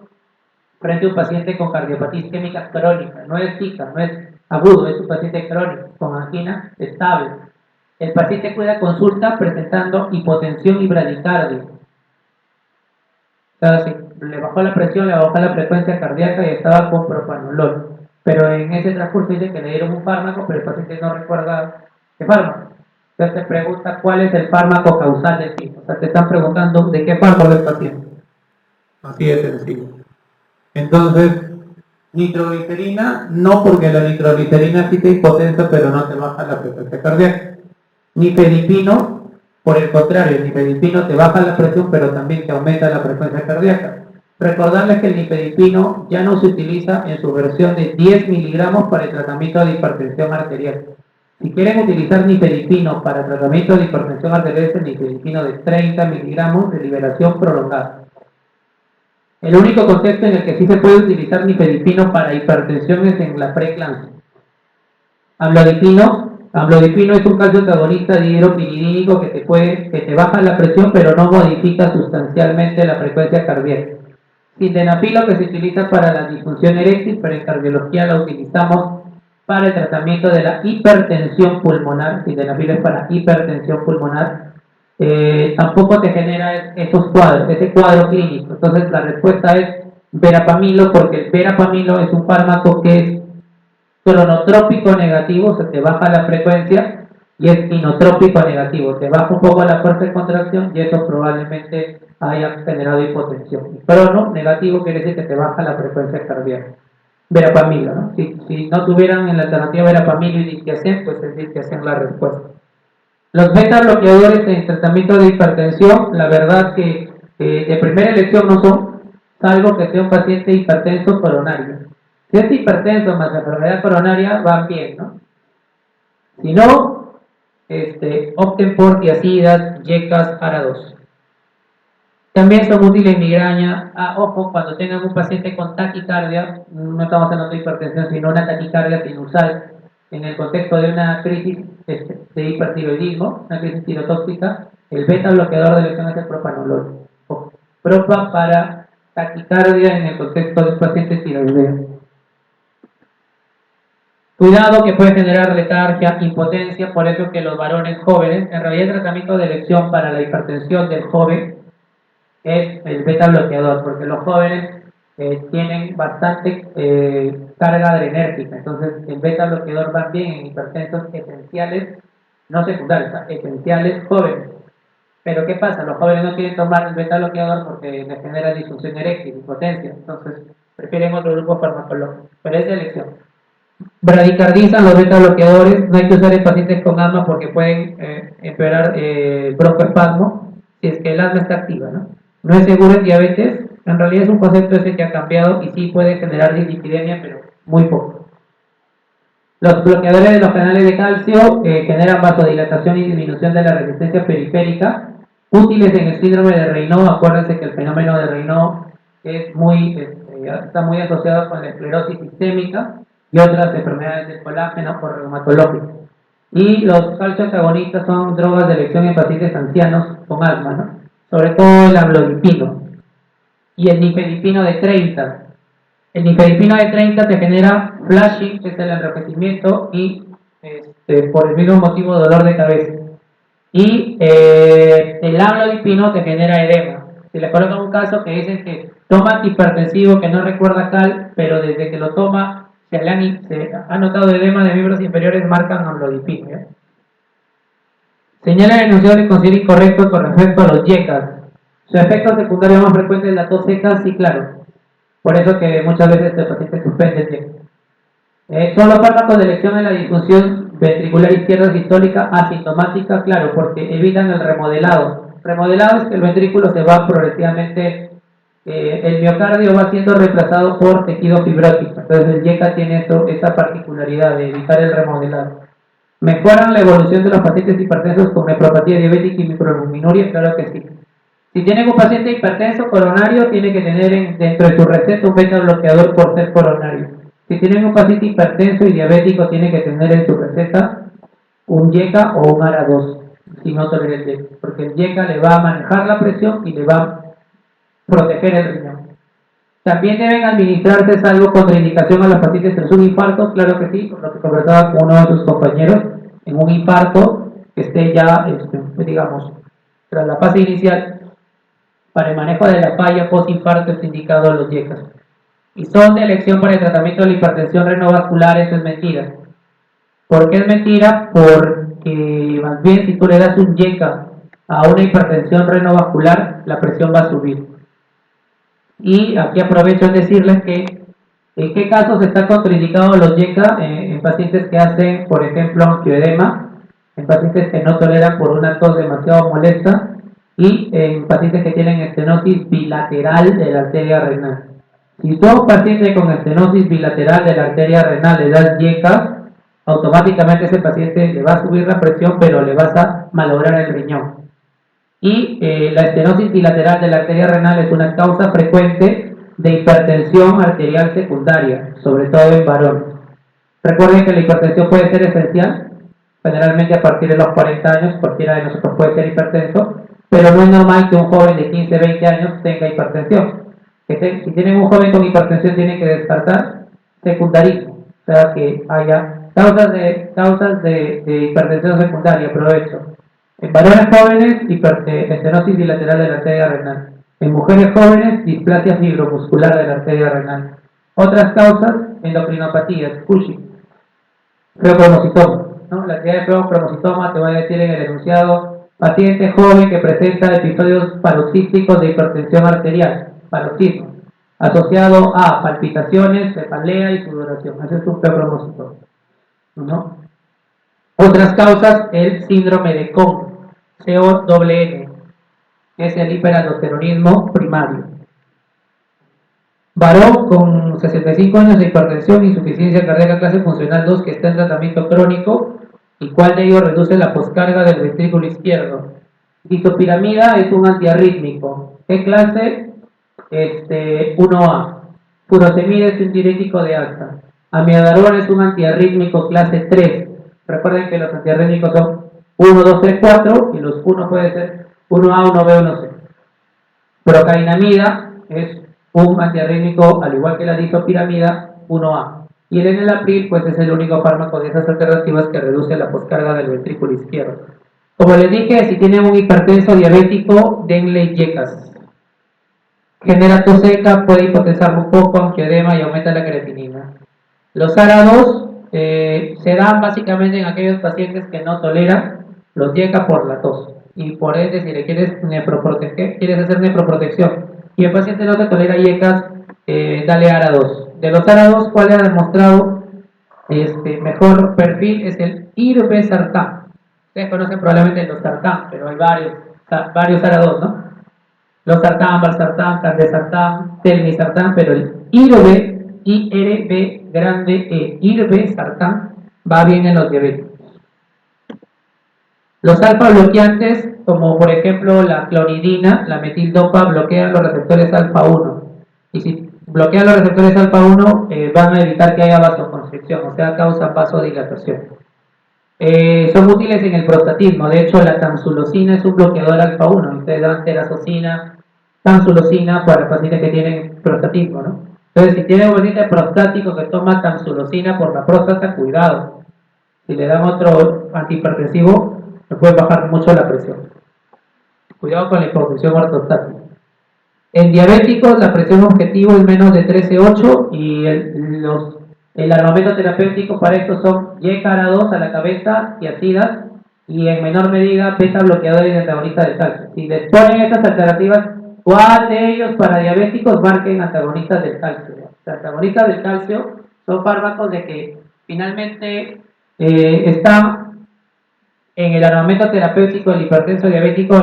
frente a un paciente con cardiopatía isquémica crónica, no es zika, no es agudo, es un paciente crónico con angina estable. El paciente fue a consulta presentando hipotensión y bradicardia. O sea, le bajó la presión, le bajó la frecuencia cardíaca y estaba con propanolol. Pero en ese transcurso dice que le dieron un fármaco, pero el paciente no recuerda qué fármaco. Entonces te pregunta cuál es el fármaco causal de sí. O sea, te están preguntando de qué fármaco es el paciente. Así de sencillo. Entonces, nitroglicerina, no, porque la nitroglicerina sí te hipotensa, pero no te baja la frecuencia cardíaca. Nifedipino, por el contrario, el nifedipino te baja la presión, pero también te aumenta la frecuencia cardíaca. Recordarles que el nifedipino ya no se utiliza en su versión de 10 miligramos para el tratamiento de hipertensión arterial. Si quieren utilizar nifedipino para tratamiento de hipertensión arterial, es el nifedipino de 30 miligramos de liberación prolongada. El único contexto en el que sí se puede utilizar nifedipino para hipertensión es en la preeclampsia. Amlodipino es un calcio antagonista dihidropiridínico que te baja la presión, pero no modifica sustancialmente la frecuencia cardíaca. Sildenafilo, que se utiliza para la disfunción eréctil, pero en cardiología la utilizamos para el tratamiento de la hipertensión pulmonar. Sildenafilo es para hipertensión pulmonar. Tampoco te genera esos cuadros, ese cuadro clínico. Entonces la respuesta es verapamilo, porque el verapamilo es un fármaco que es cronotrópico negativo, se te baja la frecuencia, y es inotrópico negativo, te baja un poco la fuerza de contracción y eso probablemente haya generado hipotensión. Y crono negativo quiere decir que te baja la frecuencia cardíaca. Verapamilo, ¿no? Si no tuvieran en la alternativa verapamilo y diltiazem, pues es diltiazem la respuesta. Los beta bloqueadores en tratamiento de hipertensión, la verdad que de primera elección no son, salvo que sea un paciente hipertenso coronario. Si es hipertenso más enfermedad coronaria, van bien, ¿no? Si no, opten por tiazidas, yecas, ARA2. También son útiles en migraña. Ojo, cuando tengan un paciente con taquicardia, no estamos hablando de hipertensión, sino una taquicardia sinusal, en el contexto de una crisis de hipertiroidismo, una crisis tirotóxica, el beta bloqueador de elección es el propanolol. Propa para taquicardia en el contexto de un paciente tiroideo. Cuidado que puede generar letargia, impotencia, por eso que los varones jóvenes, en realidad el tratamiento de elección para la hipertensión del joven es el beta bloqueador, porque los jóvenes tienen bastante carga adrenérgica, entonces el beta bloqueador va bien en hipertensos esenciales, no secundarios, esenciales jóvenes. Pero ¿qué pasa? Los jóvenes no quieren tomar el beta bloqueador porque les genera disfunción eréctil, impotencia, entonces prefieren otro grupo farmacológico, pero es de elección. Bradicardizan los beta bloqueadores, no hay que usar en pacientes con asma porque pueden empeorar broncoespasmo si es que el asma está activa, ¿no? No es seguro en diabetes, en realidad es un concepto ese que ha cambiado y sí puede generar dislipidemia, pero muy poco. Los bloqueadores de los canales de calcio generan vasodilatación y disminución de la resistencia periférica, útiles en el síndrome de Raynaud. Acuérdense que el fenómeno de Raynaud es está muy asociado con la esclerosis sistémica y otras enfermedades del colágeno por reumatológicas. Y los calcioantagonistas son drogas de elección en pacientes ancianos con asma, ¿no? Sobre todo el amlodipino y el nifedipino de 30. El nifedipino de 30 te genera flashing, que es el enrojecimiento, y por el mismo motivo dolor de cabeza. Y el amlodipino te genera edema. Si le colocan un caso que dicen que toma antihipertensivo, que no recuerda cal, pero desde que lo toma se ha notado edema de miembros inferiores, marcan amlodipino, ¿eh? Señala el enunciado de considera incorrecto con respecto a los yecas. Su efecto secundario más frecuente es la tos seca, sí, claro. Por eso que muchas veces el paciente suspende el yeca. Son los fármacos de elección en la disfunción ventricular izquierda sistólica asintomática, claro, porque evitan el remodelado. Remodelado es que el ventrículo se va progresivamente, el miocardio va siendo reemplazado por tejido fibrótico. Entonces el yeca tiene esa particularidad de evitar el remodelado. ¿Mejoran la evolución de los pacientes hipertensos con nefropatía diabética y microalbuminuria? Claro que sí. Si tienen un paciente hipertenso coronario, tiene que tener dentro de su receta un beta bloqueador por ser coronario. Si tienen un paciente hipertenso y diabético, tiene que tener en su receta un YECA o un ARA2, si no tolera el YECA, porque el YECA le va a manejar la presión y le va a proteger el riñón. También deben administrarse, salvo contraindicación a los pacientes tras un infarto, claro que sí, por lo que conversaba con uno de sus compañeros, en un infarto que esté ya, digamos, tras la fase inicial. Para el manejo de la falla post-infarto es indicado los YECAs. Y son de elección para el tratamiento de la hipertensión renovascular. Eso es mentira. ¿Por qué es mentira? Porque más bien si tú le das un YECA a una hipertensión renovascular, la presión va a subir. Y aquí aprovecho en decirles que en qué casos está contraindicado los YECA en pacientes que hacen, por ejemplo, angioedema, en pacientes que no toleran por una tos demasiado molesta, y en pacientes que tienen estenosis bilateral de la arteria renal. Si tú a un paciente con estenosis bilateral de la arteria renal le das YECA, automáticamente ese paciente le va a subir la presión, pero le vas a malograr el riñón. Y la estenosis bilateral de la arteria renal es una causa frecuente de hipertensión arterial secundaria, sobre todo en varones. Recuerden que la hipertensión puede ser esencial, generalmente a partir de los 40 años, cualquiera de nosotros puede ser hipertenso, pero no es normal que un joven de 15, 20 años tenga hipertensión. Si tienen un joven con hipertensión, tienen que descartar secundarismo, o sea que haya causas de hipertensión secundaria. Aprovecho. En varones jóvenes, estenosis bilateral de la arteria renal. En mujeres jóvenes, displasia fibromuscular de la arteria renal. Otras causas, endocrinopatías, Cushing, feocromocitoma, ¿no? La actividad de feocromocitoma te va a decir en el enunciado: paciente joven que presenta episodios paroxísticos de hipertensión arterial, paroxismo, asociado a palpitaciones, cefalea y sudoración. Ese es un feocromocitoma, ¿no? Otras causas, el síndrome de Cohn, CONN, que es el hiperaldosteronismo primario. Varón con 65 años de hipertensión, insuficiencia cardíaca clase funcional 2 que está en tratamiento crónico, y cuál de ellos reduce la poscarga del ventrículo izquierdo. Disopiramida es un antiarrítmico. ¿Qué clase? 1A. Furosemida es un diurético de alta. Amidazolam es un antiarrítmico clase 3. Recuerden que los antiarrítmicos son 1, 2, 3, 4 y los 1 puede ser 1A, 1B, 1C. Procainamida es un antiarrítmico al igual que la disopiramida 1A. Y el enalapril pues es el único fármaco de esas alternativas que reduce la poscarga del ventrículo izquierdo. Como les dije, si tienen un hipertenso diabético, denle yecas. Genera tos seca, puede hipotensar un poco, angioedema y aumenta la creatinina. Los ARA2 se dan básicamente en aquellos pacientes que no toleran los YECA por la tos. Y por ende, si le quieres hacer nefroprotección y el paciente no te tolera YECAS, dale ARA2. De los ARA2, ¿cuál ha demostrado mejor perfil? Es el irbesartán. Ustedes conocen probablemente los sartán, pero hay varios ARA2, ¿no? Los sartán, valsartán, candesartán, telmisartán, pero el IRB grande irbesartán va bien en los diabéticos. Los alfa bloqueantes, como por ejemplo la clonidina, la metildopa, bloquean los receptores alfa 1. Y si bloquean los receptores alfa 1, van a evitar que haya vasoconstricción, o sea, causa vasodilatación. Son útiles en el prostatismo. De hecho, la tamsulosina es un bloqueador alfa 1. Ustedes dan terazosina, tamsulosina para pacientes que tienen prostatismo, ¿no? Entonces, si tiene un paciente prostático que toma tamsulosina por la próstata, cuidado. Si le dan otro antihipertensivo, le puede bajar mucho la presión. Cuidado con la hipotensión ortostática. En diabéticos, la presión objetivo es menos de 13,8 y el armamento terapéutico para esto son YECA-ARA2 a la cabeza, tiazidas, y en menor medida beta bloqueadores y antagonistas del calcio. Si les ponen estas alternativas, ¿cuál de ellos para diabéticos marquen antagonistas del calcio? Los antagonistas del calcio son fármacos de que finalmente están en el armamento terapéutico del hipertenso diabético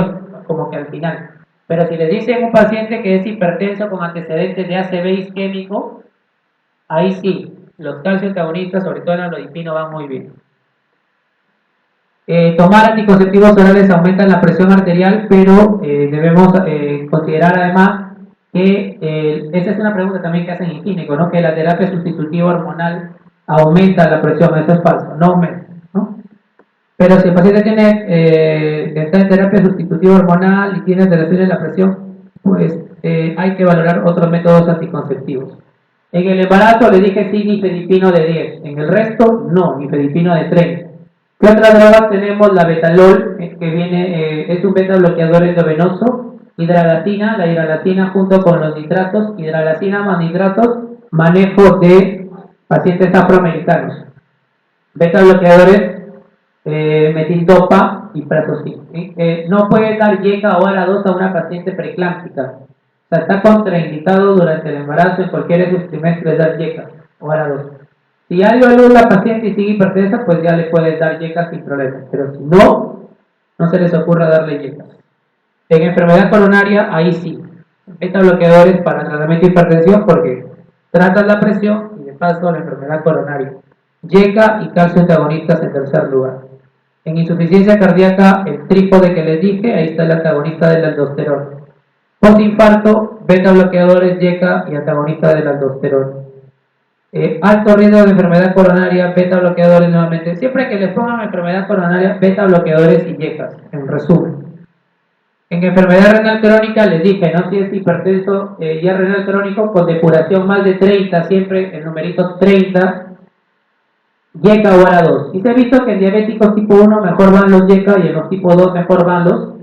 como que al final. Pero si les dicen un paciente que es hipertenso con antecedentes de ACV isquémico, ahí sí, los calcio antagonistas, sobre todo el amlodipino, van muy bien. Tomar anticonceptivos orales aumentan la presión arterial, pero debemos considerar además que esa es una pregunta también que hacen en clínico, ¿no? Que la terapia sustitutiva hormonal aumenta la presión. Eso es falso, no aumenta, ¿no? Pero si el paciente está en terapia sustitutiva hormonal y tiene alteraciones en la presión, pues hay que valorar otros métodos anticonceptivos. En el embarazo le dije sí, nifedipino de 10. En el resto, no, nifedipino de 30. ¿Qué otras drogas tenemos? La betalol, que viene, es un beta bloqueador endovenoso. Hidralacina, la hidralacina junto con los nitratos. Hidralacina más nitratos, manejo de pacientes afroamericanos. Beta bloqueadores, metildopa y prazosina. No puede dar YECA o ARA2 a una paciente preeclámptica. O sea, está contraindicado durante el embarazo en cualquiera de sus trimestres dar YECA o ARA2. Si ya dio a luz la paciente y sigue hipertensa, pues ya le puedes dar YECA sin problema. Pero si no, no se les ocurra darle YECA. En enfermedad coronaria, ahí sí. Beta bloqueadores para tratamiento de hipertensión porque tratan la presión y de paso la enfermedad coronaria. YECA y calcio antagonistas en tercer lugar. En insuficiencia cardíaca, el trípode que les dije, ahí está el antagonista del aldosterona. Postinfarto, beta bloqueadores, YECA y antagonista del aldosterona. Alto riesgo de enfermedad coronaria, beta bloqueadores nuevamente. Siempre que les pongan enfermedad coronaria, beta bloqueadores y YECAS, en resumen. En enfermedad renal crónica les dije, ¿no? Si es hipertenso ya renal crónico con depuración más de 30, siempre el numerito 30, YECA o ARA2. Y se ha visto que en diabéticos tipo 1 mejor van los YECA y en los tipo 2 mejor van los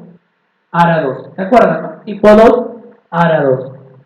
ARA2. ¿Se acuerdan? ¿No? Tipo 2, ARA2.